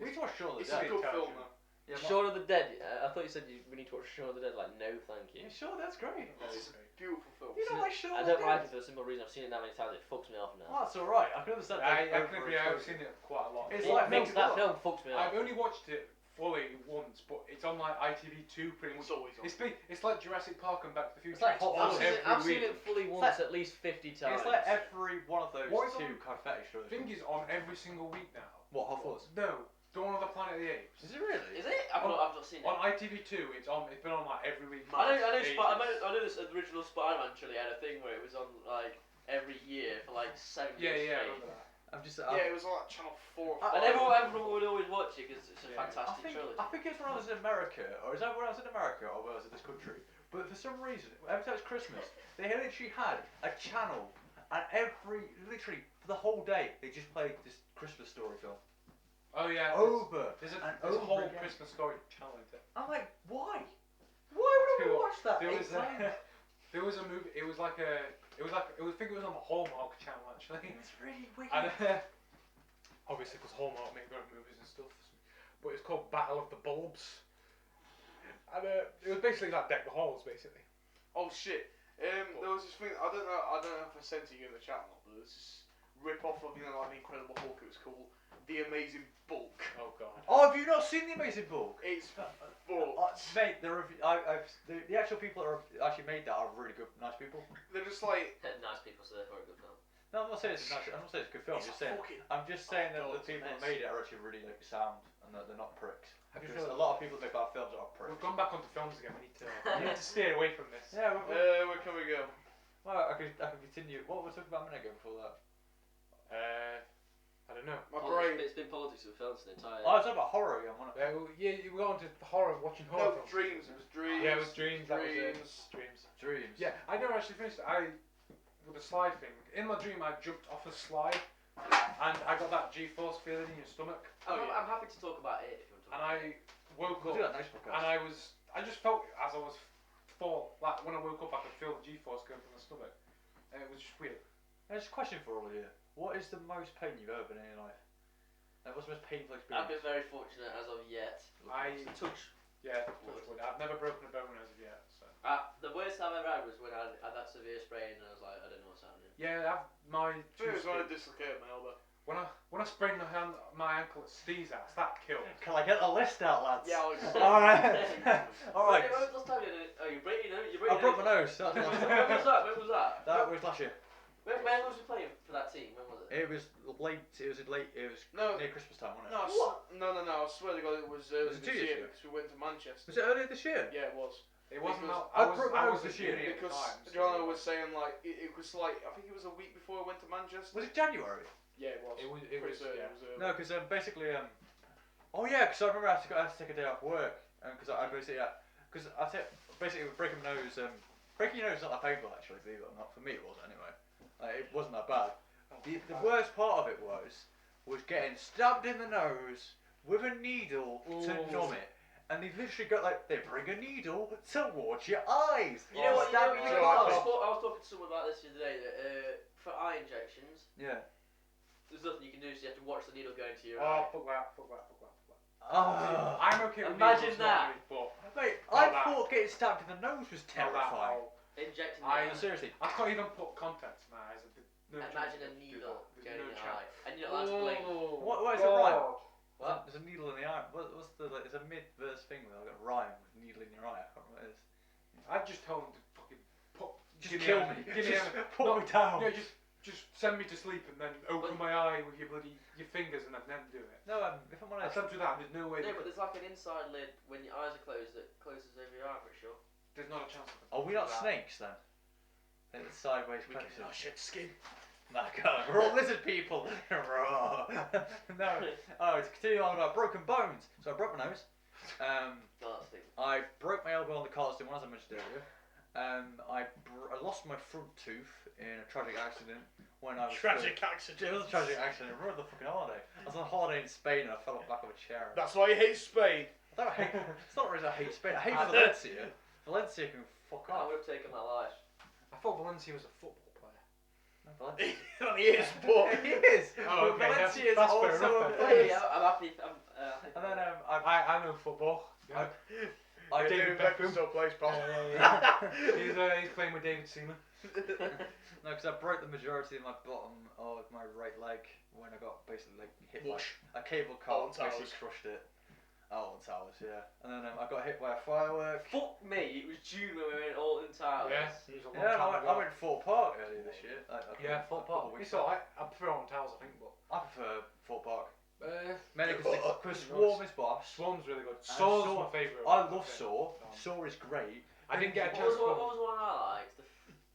We need to watch Shaun of the It's a Dead. good film though. Yeah, Shaun of the Dead. I thought you said we need to watch Shaun of the Dead. Like, no, thank you. Yeah, sure, that's great. It's a beautiful film. You don't like Shaun I of the don't Dead? like it for the simple reason I've seen it that many times. It fucks me off now. Oh, that's alright. I can understand. I can agree. I've seen it quite a lot. It's It like makes films that as well. film fucks me off. I've only watched it fully once, but it's on like ITV2 pretty much. It's always on. It's like Jurassic Park and Back to the Future. It's like on I've every seen week. it fully once at least 50 times. It's like every one of those What is two kind of fetish shows. Thing is on every single week now. What, Hot Fuzz? No, Dawn of the Planet of the Apes. Is it really? Is it? I've not seen it. On ITV2, it's been on like every week. I know ages. this original Spider-Man actually had a thing where it was on like every year for like 7 Yeah, years yeah, I straight. remember that. I'm just. Yeah, it was like Channel 4 or 5. And everyone would always watch it because it's a Yeah. fantastic trilogy. I think it's when I was in America, or is that when I was in America, or when I was in this country? But for some reason, every time it's Christmas, they literally had a channel, and literally for the whole day, they just played this Christmas story film. Oh yeah. over. There's a over whole again. Christmas Story channel. I'm like, why? Why would I Two- watch that? There Eight was times? there was a movie. It was like a. It was like. I think it was on the Hallmark channel actually. It's really wicked. And obviously, because Hallmark make their own movies and stuff. But it's called Battle of the Bulbs. And it was basically like Deck the Halls, basically. Oh shit. There was this thing. I don't know if I sent it to you in the chat or not. But there's this rip off of like the Incredible Hulk. It was called The Amazing Bulk. Oh god. Oh, have you not seen The Amazing Bulk? It's fucked. Mate, the actual people that are actually made that are really good, nice people. They're just like Nice people, so therefore a good film. No, I'm not saying it's nice. I'm not saying it's a good film. I'm just saying that the people who made it are actually really like sound and that they're not pricks. Because a lot of people make bad films that are pricks. We've gone back onto films again. We need to steer away from this. Yeah. where can we go? Well, I can continue. What were we talking about a minute ago before that? I don't know. My brain. It's been politics with films the entire. I was talking about horror again, wasn't it? Yeah, we got onto horror, watching horror No, films. Dreams. It was Dreams. Yeah, it was Dreams. That was Dreams. Dreams. Dreams. Yeah, I never actually finished it. With the slide thing. In my dream, I jumped off a slide, and I got that G-force feeling in your stomach. I'm happy to talk about it if you want to. And I woke We'll up, do that next podcast. and I just felt as I was like when I woke up, I could feel the G-force going from the stomach, and it was just weird. There's a question for all of you. What is the most pain you've ever been in your life? Like, what's the most painful I've experience? been very fortunate as of yet. Yeah, touch wood. I've never broken a bone as of yet. So. The worst time I ever had was when I had that severe sprain and I was like, I don't know what's happening. Yeah, my It was when I dislocated my elbow. when I sprained my ankle at Steve's house, that killed. Can I get the list out, lads? Yeah, Alex. Alright. Alright. When was the last time you break your nose? I broke my nose. That was When was that? When was that? That was last year. When was you playing for that team? When was it? It was late. It was No. near Christmas time, wasn't it? No, I swear to God, it was Was it 2 this years year ago? because we went to Manchester. Was it earlier this year? Yeah, it was. It wasn't. Because I I broke my was nose a this year. junior at the Because time, so- Jono was saying like it was like I think it was a week before I went to Manchester. Was it January? Yeah, it was. It was. Pretty early, Yeah. it was early. No, because basically oh yeah, because I remember I had to take a day off work, because I basically because basically with breaking my nose. Breaking your nose is not that painful actually, believe it or not. For me, it was anyway. It wasn't that bad. The worst part of it was getting stabbed in the nose with a needle to numb it. And they literally got they bring a needle towards your eyes. You know what? Stab you in the I eye. was talking to someone about this the other day. That for eye injections, Yeah. there's nothing you can do, so you have to watch the needle go into your Oh, eye. fuck that. Ah. I'm okay with Imagine needles, that. but Mate, Not I that. thought getting stabbed in the nose was not that terrifying. whole- Injecting I- the eye. Seriously. I can't even put contacts in my eyes. No Imagine chance a to do needle that. going There's in no your chance. eye, and you're not allowed to blink. What is a rhyme? What? There's a needle in the eye. What's the there's a mid-verse thing where I've got a rhyme with needle in your eye. I can't remember what it is. I'd just tell them to fucking Just give kill a- me. Give me Just a, put me down. Yeah, just send me to sleep and then open my eye with your fingers and then do it. No, if I'm I honest. attempt to do that. There's no way. No, but there's like an inside lid when your eyes are closed that closes over your eye, pretty sure. There's not a chance. Are we not that. snakes then? It's sideways We can predators. shed skin. No, God, we're all lizard people. No. Oh, to continue on about broken bones. So I broke my nose. No, that's the thing. I broke my elbow on the Carlston one, as I mentioned earlier. I lost my front tooth in a tragic accident when I was. Tragic It accident. was a tragic accident. I remember the fucking holiday. I was on holiday in Spain and I fell off the back of a chair. That's why you hate Spain. I don't hate. It's not really I hate Spain. I hate I Valencia. Valencia can fuck I off. would have taken my life. I thought Valencia was a football player. No, Valencia. He is, but He is. Oh, but okay, Valencia is that's fair also enough a then. place. Yeah, I'm happy. And then I know football. Yeah. I David did. Beckham. still plays, pal. He's playing with David Seaman. No, because I broke the majority of my bottom of my right leg when I got basically hit by a cable car. Alton Basically Towers. crushed it. Alton Towers, yeah. And then I got hit by a firework. Fuck me, it was June when we were in Alton Towers. Yes, it was a long Yeah, time I ago. went to Fort Park earlier this year. Yeah, Fort Park. It's alright. I prefer on towels, I think, but I prefer Fort Park. Mainly Mainly because it's Swarm is boss. Swarm's really good. And Saw's Saw- my favourite. I love Saw. Saw is great. I didn't get a What chance was, to what go. was the one I liked?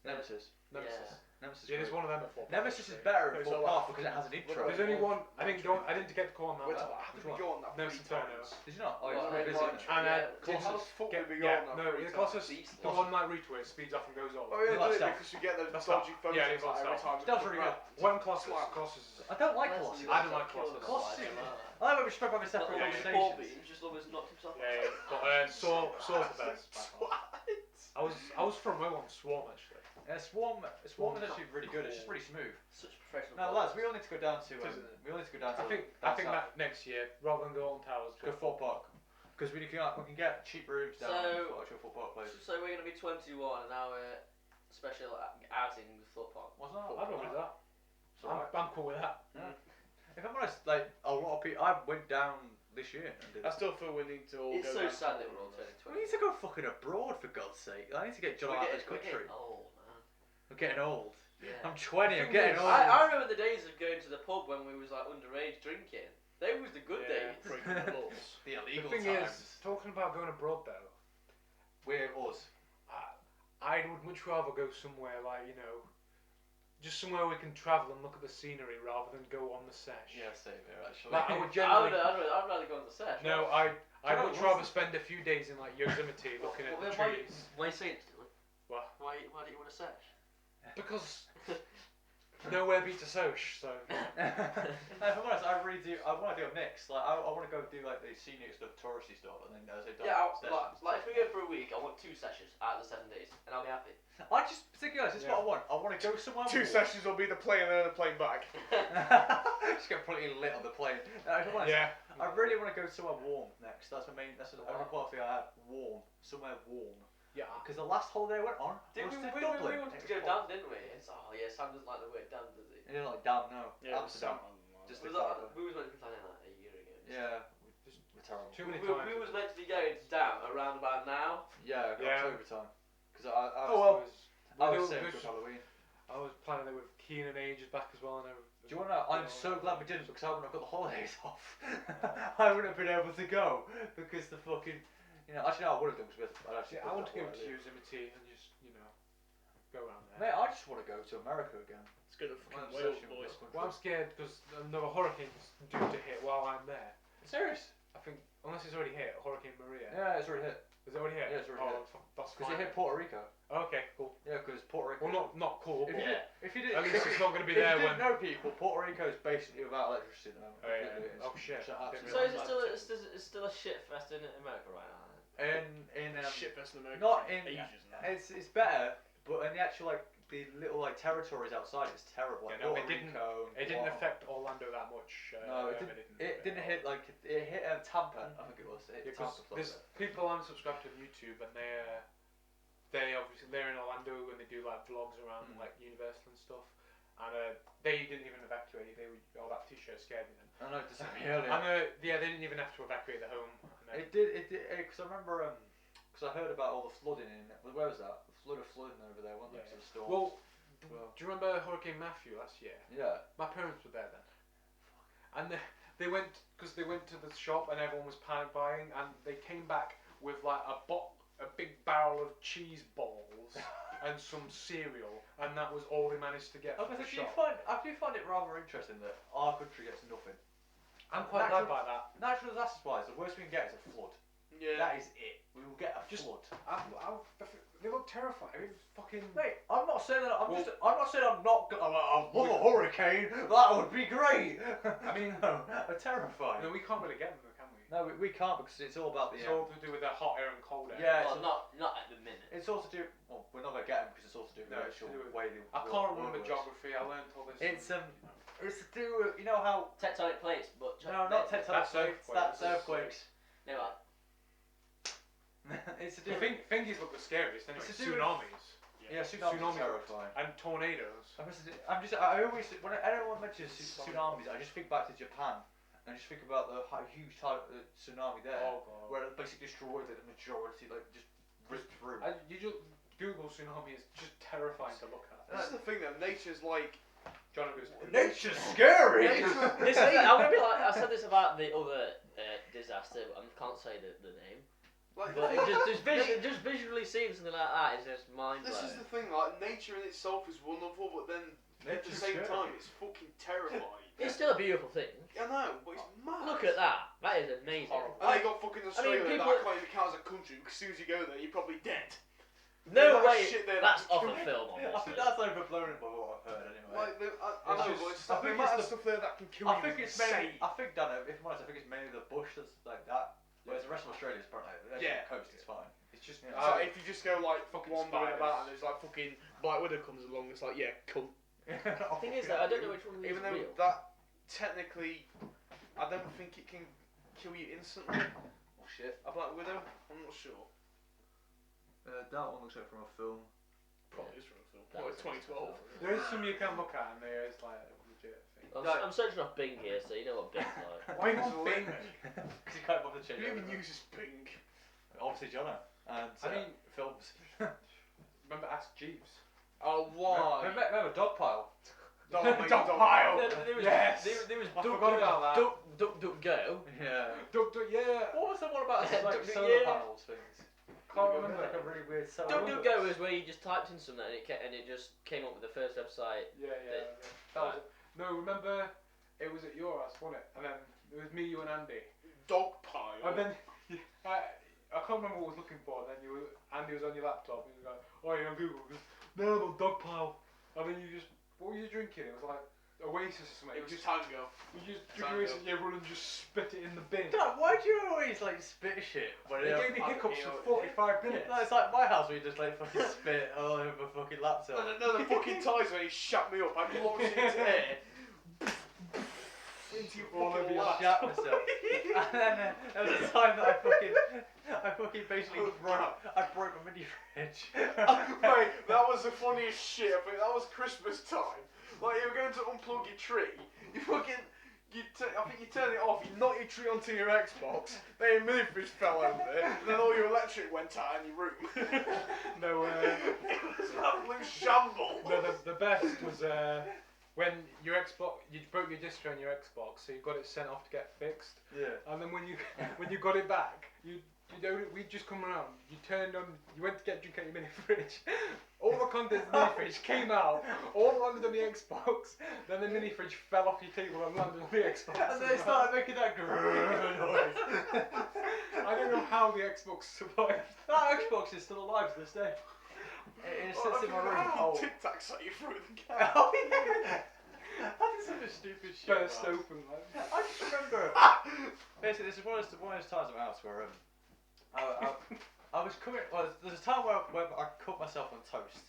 Nemesis. Nemesis. Nemesis. Yeah, there's one of them at Fort Park. Nemesis is better at There's Fort a lot Park because it has an intro. There's only one. I didn't get to go on that Wait, one. how did we go on that Nemesis 3 Inferno. times? Did you not? Oh, Well, you're very I busy. And How the Colossus. fuck did we go Yeah, on that no, 3 the times? Colossus, Beast. the one night retweet speeds off and goes on. Oh yeah, That's do it stealth. because you get the That's dodgy stealth. photos Yeah, it's like, all every stealth. time. Stealth's really good. When Colossus is. I don't like Colossus. I don't like Colossus. Colossus. I like when we spoke about the separate Yeah, conversations. Just almost knocked himself Yeah, but Saw's the best. I was from WoW on Swarm actually. Swarm is actually really good. It's just really smooth. Such a professional. Now, lads, we all need to go down to. Isn't it? We all need to go down to. I think that next year, rather than go on towers, Go Fort Park. Because we can get cheap rooms down So- at Fort Park place. So we're going to be 21 and our special outing with Thought Park. What's that? I don't know that. It's alright. I'm cool with that. Yeah. If I'm honest, like a lot of people, I went down this year and did. I still feel we need to all It's go so down sad to that we're all turning We 20. need to go fucking abroad for God's sake. I need to get John out of this We're country. getting old, man. I'm getting old. Yeah. I'm 20. I'm getting old. I remember the days of going to the pub when we was like underage drinking. They was the good Yeah, days. breaking the laws. The The illegal thing times. is, talking about going abroad though, We're us. I would much rather go somewhere like, you know, just somewhere we can travel and look at the scenery rather than go on the sesh. Yeah, same here actually. Like, I would I'd generally. rather go on the sesh. No, I'd know much what rather spend a few days in like Yosemite looking at the Why trees. are you saying it, Dylan? What? Why do you want a sesh? Because nowhere beats a soch, so. If I'm honest, I really do. I want to do a mix. Like I want to go do like the scenic stuff, touristy stuff, and then as I Yeah, like if we go for a week, I want 2 sessions out of the 7 days, and I'll be happy. I just particularly this is what I want. I want to go somewhere. 2 sessions will be the plane and then the plane back. Just get completely lit on the plane. No, if I'm honest, Yeah. I really want to go somewhere warm next. That's my main. That's the only quality I have. Warm, somewhere warm. Yeah. Because the last holiday I went on We was to wanted Dublin. to go down, didn't we? It's, Sam doesn't like the word down, does he? You didn't like damn no. Yeah, Amsterdam. Sam. Just We the was meant to be planning that a year ago. Yeah. We're terrible. Too many We times. was meant to be going down around about now. Yeah, Yeah. October time. Because I I was was saying for Halloween. I was planning it with Keenan ages back as well, and everything. Do you want to know? I'm so glad we didn't because I wouldn't have got the holidays off. I wouldn't have been able to go because the fucking, actually no, I would have done because I'd actually. I want to go booked to that Yosemite and just, go around holiday. there. Mate, I just want to go to America again. It's good at fucking Well, Wales, searching boys. for Well, I'm scared because another hurricane's due to hit while I'm there. Serious? I think, unless it's already hit, Hurricane Maria. Yeah, it's already hit. Is it already hit? Yeah, it's already hit. That's Because fine. it hit Puerto Rico. Okay, cool. Yeah, because Puerto Rico. Well, not cool, If but you did, if you did, at least it's not going to be if there you when. didn't know people, Puerto Rico is basically without electricity at the moment. Oh, yeah. Completely is. Oh, shit. So absolutely. So is it still it's still a shit fest in America right now? in Shit fest in America. not for in- ages now. it's better, but in the actual the little territories outside, it's terrible. Like Yeah, no, Puerto it didn't- Rico. It didn't Guam. affect Orlando that much. No, it didn't hit it hit Tampa. I think it was. It hit Because Tampa. there's people I'm subscribed to on YouTube, and they obviously they're in Orlando and they do like vlogs around like Universal and stuff, and they didn't even evacuate. They were that T-shirt scared me then. I know it disappeared earlier. And they didn't even have to evacuate the home. And, It did. Because I remember. Because I heard about all the flooding in. Where was that? The flooding over there, wasn't there? Yeah. Because of the storm. well, Well. do you remember Hurricane Matthew last year? Yeah. My parents were there then, and they went because they went to the shop and everyone was panic buying, and they came back with like a big barrel of cheese balls and some cereal, and that was all they managed to get I from the do shop. find it rather interesting that our country gets nothing. I'm quite glad by that. Natural disasters wise, the worst we can get is a flood. Yeah. That is it. We will get a Just- flood. They look terrifying. I mean, fucking. Mate, I'm not saying that. I'm Well- not saying I'm not. I love a hurricane. That would be great. I mean, no, I'm terrified. no, we can't really get them, though, can we? No, we can't because it's all about the. It's all to do with the hot air and cold air. Yeah, Well, not at the minute. It's all to do. Well, we're not gonna get them because it's all to do with No, the it's to actual do with- way the. I can't remember geography. I learned all this. It's It's to do with how. Tectonic plates, but No, not tectonic That's plates. That's earthquakes. earthquakes. No, It's to do. The thingies look the scariest anyway. It's to do with- Tsunamis Yeah, tsunamis are Tsunamis. terrifying. and tornadoes. I always when anyone mentions tsunamis, I just think back to Japan and just think about the huge tsunami there, Oh god. where it basically destroyed the majority, like just ripped through. You just Google tsunami is just terrifying to look at. This is the thing though. Nature's like. John goes. Nature's scary. this is, I'm gonna be like I said this about the other disaster, but I can't say the name. Like, But just visually seeing something like that is just mind blowing. this is the thing, like, nature in itself is wonderful, but then at the same time, it's fucking terrifying. It's still a beautiful thing. I know, but it's mad. Look at that. That is amazing. And they got fucking Australia people- that can't even count as a country, because as soon as you go there, you're probably dead. No That way. shit there, That's that off can a kill film, I think obviously. that's overblown by what I've heard anyway. Like, I know, but it's I the think amount it's of stuff there that can kill I you think is it's mainly. insane. I think, Dan, if I'm honest, I think it's mainly the bush that's like that. Whereas the rest of Australia is probably the coast is fine. It's just So if you just go like Fucking wandering spiders. about and there's like fucking Black Widow comes along, it's like cunt. The thing is that I don't know which one is Even though real. that technically, I don't think it can kill you instantly. Oh shit. A Black Widow, I'm not sure. That one looks like from a film. Probably is from a film. That What, was 2012? there is some you can look at, and there is like a legit thing. I'm searching off Bing here, so you know what Bing's like. Why not Bing? Because you can't bother changing. Who even uses Bing? Obviously, Jono. And I mean, films. remember Ask Jeeves? Oh, why? Remember Dogpile? Dogpile. There was Yes. there was I Duck, forgot about that. Duck Go. Yeah. Yeah. What was the one about like Duck, solar yeah. panels things? Can't remember. Like a really weird solar Duck panel. Go was where you just typed in something and it just came up with the first website. Yeah. That was it. No, remember it was at your house, wasn't it? And then it was me, you, and Andy. Dogpile. And then I can't remember what I was looking for. And then Andy was on your laptop, and you were like, "Oh, you're on Google." He goes, "No, no, Dogpile." And then you just, what were you drinking? It was like Oasis or something. It was you just, Tango. you just drink Oasis, you run and just spit it in the bin. God, why do you always like spit shit? When It gave me hiccups for 45 minutes. No, it's like my house where you just like fucking spit all over my fucking laptop. No, the fucking ties when he shut me up. I launched it into air. Into your All over fucking your lap. Shat myself. And then there was a time that I fucking basically broke my mini fridge. Mate, that was the funniest shit. I think that was Christmas time. Like, you were going to unplug your tree. You fucking, I think you turn it off. You knock your tree onto your Xbox. Then your mini fridge fell over it. And then all your electric went out in your room. No, It was an absolute shambles. no, the best was when your Xbox, you broke your disc on your Xbox, so you got it sent off to get fixed. Yeah. And then when you got it back, we'd just come around. You turned on, you went to get a drink at your mini fridge. All the contents of the mini fridge came out, all landed on the Xbox. Then the mini fridge fell off your table and landed on the Xbox. And then it started making that noise. I don't know how the Xbox survived. That Xbox is still alive to this day. It sits in my room. Oh, Tic Tac set you through the gap. Oh yeah. That is such a stupid shit. Burst man. open, like. I just remember. Basically, this is one of those times at my house where I was coming. Well, there's a time where I cut myself on toast.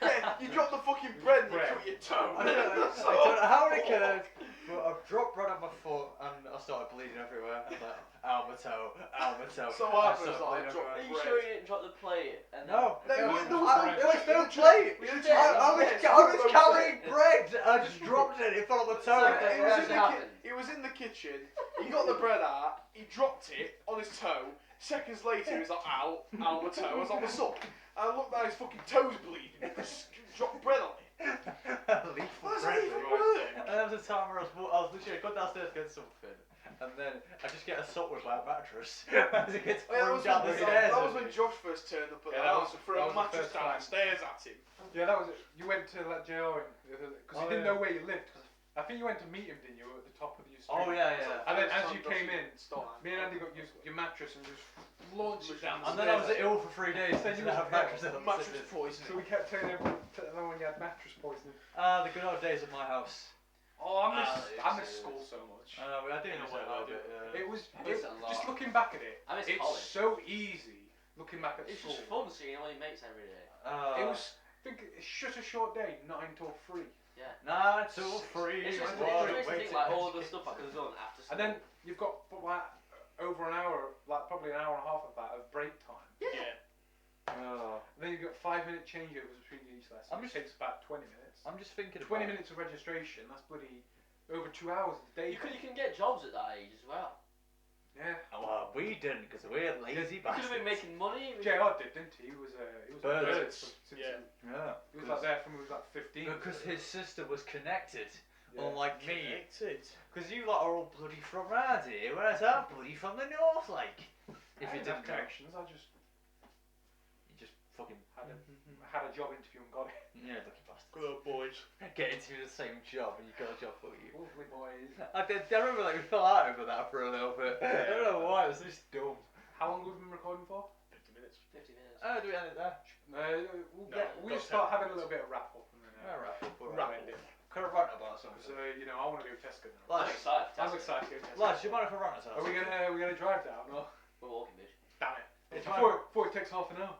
Yeah, you dropped the fucking bread and you cut your toe. I don't know how it occurred, but I dropped bread on my foot and I started bleeding everywhere. I was like, ow my toe, ow my toe. So I what happens, started bleeding like, drop Are everywhere. you sure you didn't drop the plate? And then No, There was no plate. did. I was carrying bread. I just dropped it. It fell on my toe. It was in the kitchen. He got the bread out. He dropped it on his toe. Seconds later, he was like, ow, ow my toe. I was like, what's up? And I looked down, his fucking toes bleeding. He just dropped bread on it. Lethal Why does bread. that even work? And there was a time where I was literally going downstairs to get something, and then I just get assaulted by a mattress as it gets Oh, yeah, thrown down the stairs. that was when Josh first turned up at the Yeah, that house was- and threw that a was the mattress first down time. the stairs at him. Yeah, that was it. You went to let JR in because Oh, you didn't yeah. know where you lived. I think you went to meet him, didn't you, at the top of your street? Oh yeah. And then as you came in, me and Andy got your mattress and just launched it down. And then I was ill for 3 days. Then you Didn't have was mattress ill. on the Mattress sickness. poisoning. So we kept turning over to the one when you had mattress poisoning. The good old days of my house. Oh, I it's- miss school so much. I know, I do In a miss way, it a I little do. bit. Yeah. It was I miss it a lot. just looking back at it. I miss It's college. so easy looking back at It's school. just fun seeing all your mates every day. It was. Think it's just a short day, 9 till 3. 9 till 3. It's just while it makes me waiting. think like all the stuff I could have done after school. And then you've got like over an hour, like probably an hour and a half of that of break time. Yeah. Oh. And then you've got 5-minute changeovers between each lesson, I'm which just- takes about 20 minutes. I'm just thinking 20 about minutes of registration, that's bloody over 2 hours a day. you can get jobs at that age as well. Yeah. Oh, well, we didn't because we're lazy You could have been bastards. making money. JR did, didn't he? He was Birds. a bird since Yeah. Yeah. he was like there from he was like 15. Because his sister was connected, Yeah. unlike me. Connected. Because you lot are all bloody from round here, whereas I'm bloody from the north, like. If I you didn't have didn't know, connections, I just you just fucking had a job interview and got it. yeah, lucky bastard. Good old boys. Get into the same job and you got a job for you. Lovely boys. I remember like we fell out over that for a little bit. I don't know why. It was just dumb. How long have we been recording for? 50 minutes. 50 minutes. Oh, do we end it there? We'll start having a little bit of wrap up and then Wrap up. Wrap end it. it. Could have rant about something. So I want to go to Tesco now. I'm Lads, excited. I'm excited to go to Tesco. lads, you mind if I rant about Are we gonna drive down? Or? We're walking, bitch. Damn it! It's Before it takes half an hour.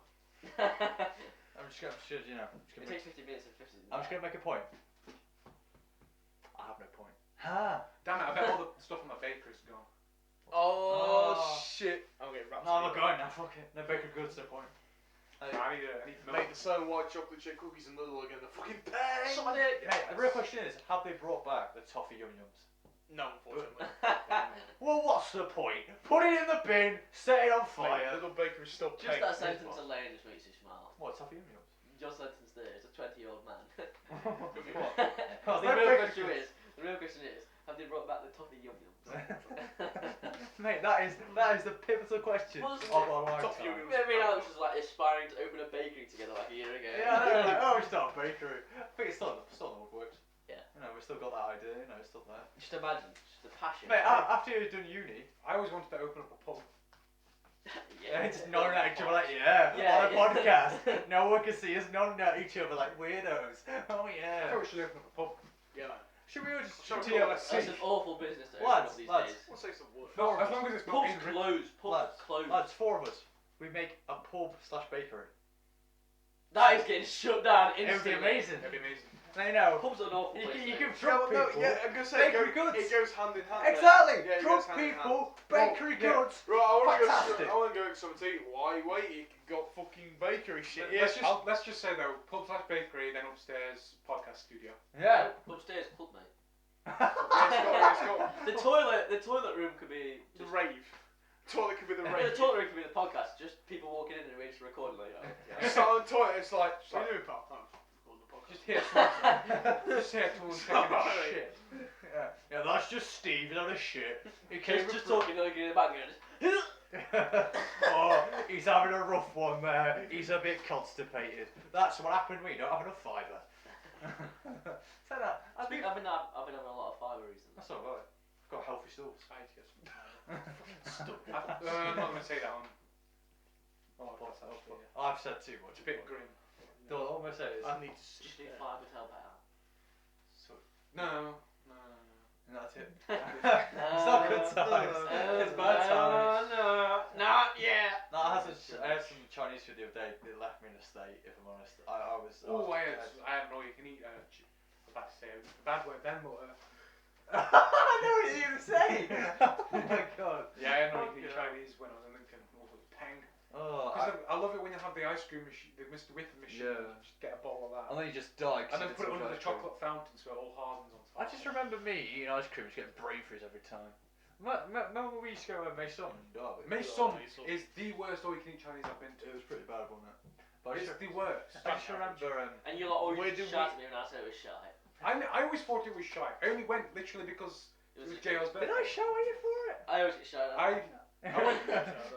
I'm just gonna, you know, It takes 50 minutes and 50. I'm just gonna make a point. I have no point. Ha! Damn it! I bet all the stuff on my bakery's gone. Oh, shit. I'm getting wrapped. No, I'm not going now. Fuck it. No bacon goods. No point. I need milk. Make the same white chocolate chip cookies and little again. The fucking pain. Suck my dick. Mate, the real question is, have they brought back the toffee yum yums? No, unfortunately. Well, what's the point? Put it in the bin, set it on Mate, fire. little bakery still Just that sentence alone just makes you smile. What, toffee yum yums? Your sentence there is a 20-year-old man. What? The real question is, have they brought back the toffee yum yums? Mate, that is the pivotal question What's of our lifetime. Toffee yum yums. Maybe Alex was like aspiring to open a bakery together like a year ago. Yeah, I know, like, oh, we start a bakery. I think it's still in the woodworks. Yeah. You know, we've still got that idea, you know, it's still there. Just imagine, just the passion. Mate, after you've done uni, I always wanted to open up a pub. just nodding at each other like, yeah, Yeah, on a yeah. podcast. No one can see us nodding at each other like weirdos. Oh, I yeah. thought we should open up a pub. Yeah, man. Should we all just... Sure. That's TLSC. an awful business to Lads, open up these lads. days. What's next to wood? No, as long as it's not Pubs in close. Pubs close. Lads, 4 of us. We make a pub/bakery. That is getting shut down It would be instantly. amazing. That'd be amazing. I know. Pubs are an awful You place. can, you mate. can drunk people. Yeah, I'm gonna say Bakery goods. it goes hand in hand. Exactly. Yeah, it drunk goes hand in hand. people, bakery yeah. goods. Right, I want Fantastic. to go get something to eat. Why wait? You got fucking bakery shit. Let's just say though, pub/bakery, then upstairs podcast studio. Yeah. Upstairs club, mate. It's got The toilet room could be the just, rave. Toilet could be the the rave. toilet room could be the podcast. Just people walking in and arrange to record like that. You start on the toilet, it's like, what are you doing, pal? Oh, recording the podcast. Just hear someone, just hear someone taking a Sorry. shit. Yeah, that's just Steve, not a shit. He came Just talking, looking in the back, going, Oh, he's having a rough one there. He's a bit constipated. That's what happened when you don't have enough fibre. Say that. I've been having a lot of fibre recently. That's alright. I've got healthy stools. I need to get some I'm not going to say that on. Oh, that's actually, yeah. I've said too much. It's a bit grim. Don't almost say it. I need to Just see do fibre to help out. So, No. and that's it. It's not good times. It's bad times. No, not yet. No, I had some Chinese food the other day. It left me in a state, if I'm honest. I was. Oh, I had no. You can eat. I was about to say a bad word then, but. I know what you're gonna say. Oh my god. Yeah, I had no. You can eat Yeah. Chinese when I was in Lincoln. Also, Peng. Oh, I love it when you have the ice cream machine, the Mr. Whipping machine. Yeah. Just get a bottle of that. and then you just die. And then put it under the chocolate fountain so it all hardens on top. I just remember me eating ice cream and just getting brain freeze every time. Remember we used to go to Maison in Derby? Maison is the worst all you can eat Chinese I've been to. It was pretty bad, wasn't it? But It's the worst. I just remember. And you lot always Where do shout at me when I said it was shy. I always thought it was shy. I only went literally because it was JL's Did birthday. I shout at you for it? I always get shouted at. I went.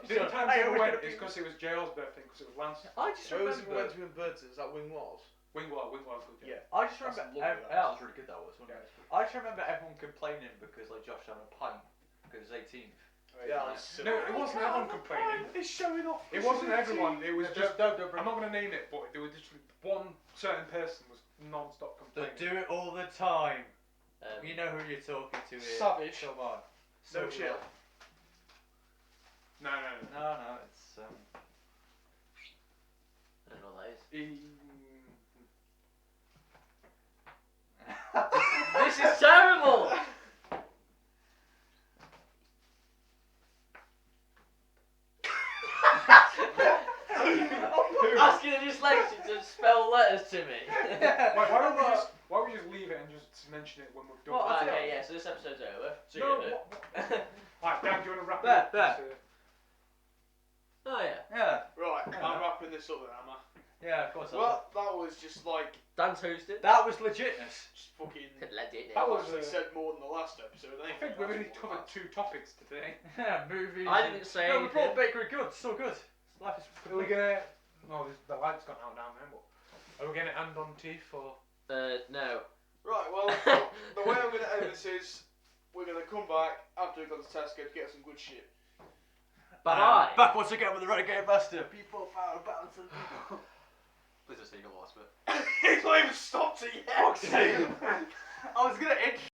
The only times I ever went is because it was JL's birthday, because it was Lance. I just Where was it remember. went to in Burton? Is that Wing Walls? Wingwall was good. Yeah. I just That's remember. lovely, That was really good. That was. Wasn't it? I just remember everyone complaining because like Josh having a pint because it's 18th. Yeah. No, it wasn't everyone complaining. It's showing off. It wasn't everyone. It was just. Don't I'm not going to name it, but there was just one certain person was non-stop They complaining. do it all the time. Um, You know who you're talking to here. Savage. Come on. No chill. No. No, it's I don't know what that is. This is terrible! Asking a dyslexic to spell letters to me. Why don't we just leave it and just mention it when we're done? Well, okay, yeah, so this episode's over. So No, you know. Alright, Dan, do you want to wrap it There, up? there. Just, Oh, yeah. Yeah. Right, I'm wrapping this up then, am I? Yeah, of course. Well, that was just like Dan's hosted. That was legitness. just fucking. Legit. That was Actually said more than the last episode. I think we really covered 2 topics today. Yeah, movies. I didn't say No, we brought anything. bakery goods. So good. Life is. Are we gonna? No, the light's gone out down there. But are we gonna end on teeth or? No. Right, well, the way I'm going to end this is we're going to come back after we've got the Tesco to get some good shit. Bye. Back once again with the Renegade Master. People found balance and Please don't say you got lost, but. He's not even stopped it yet. Fuck's sake. I was gonna intro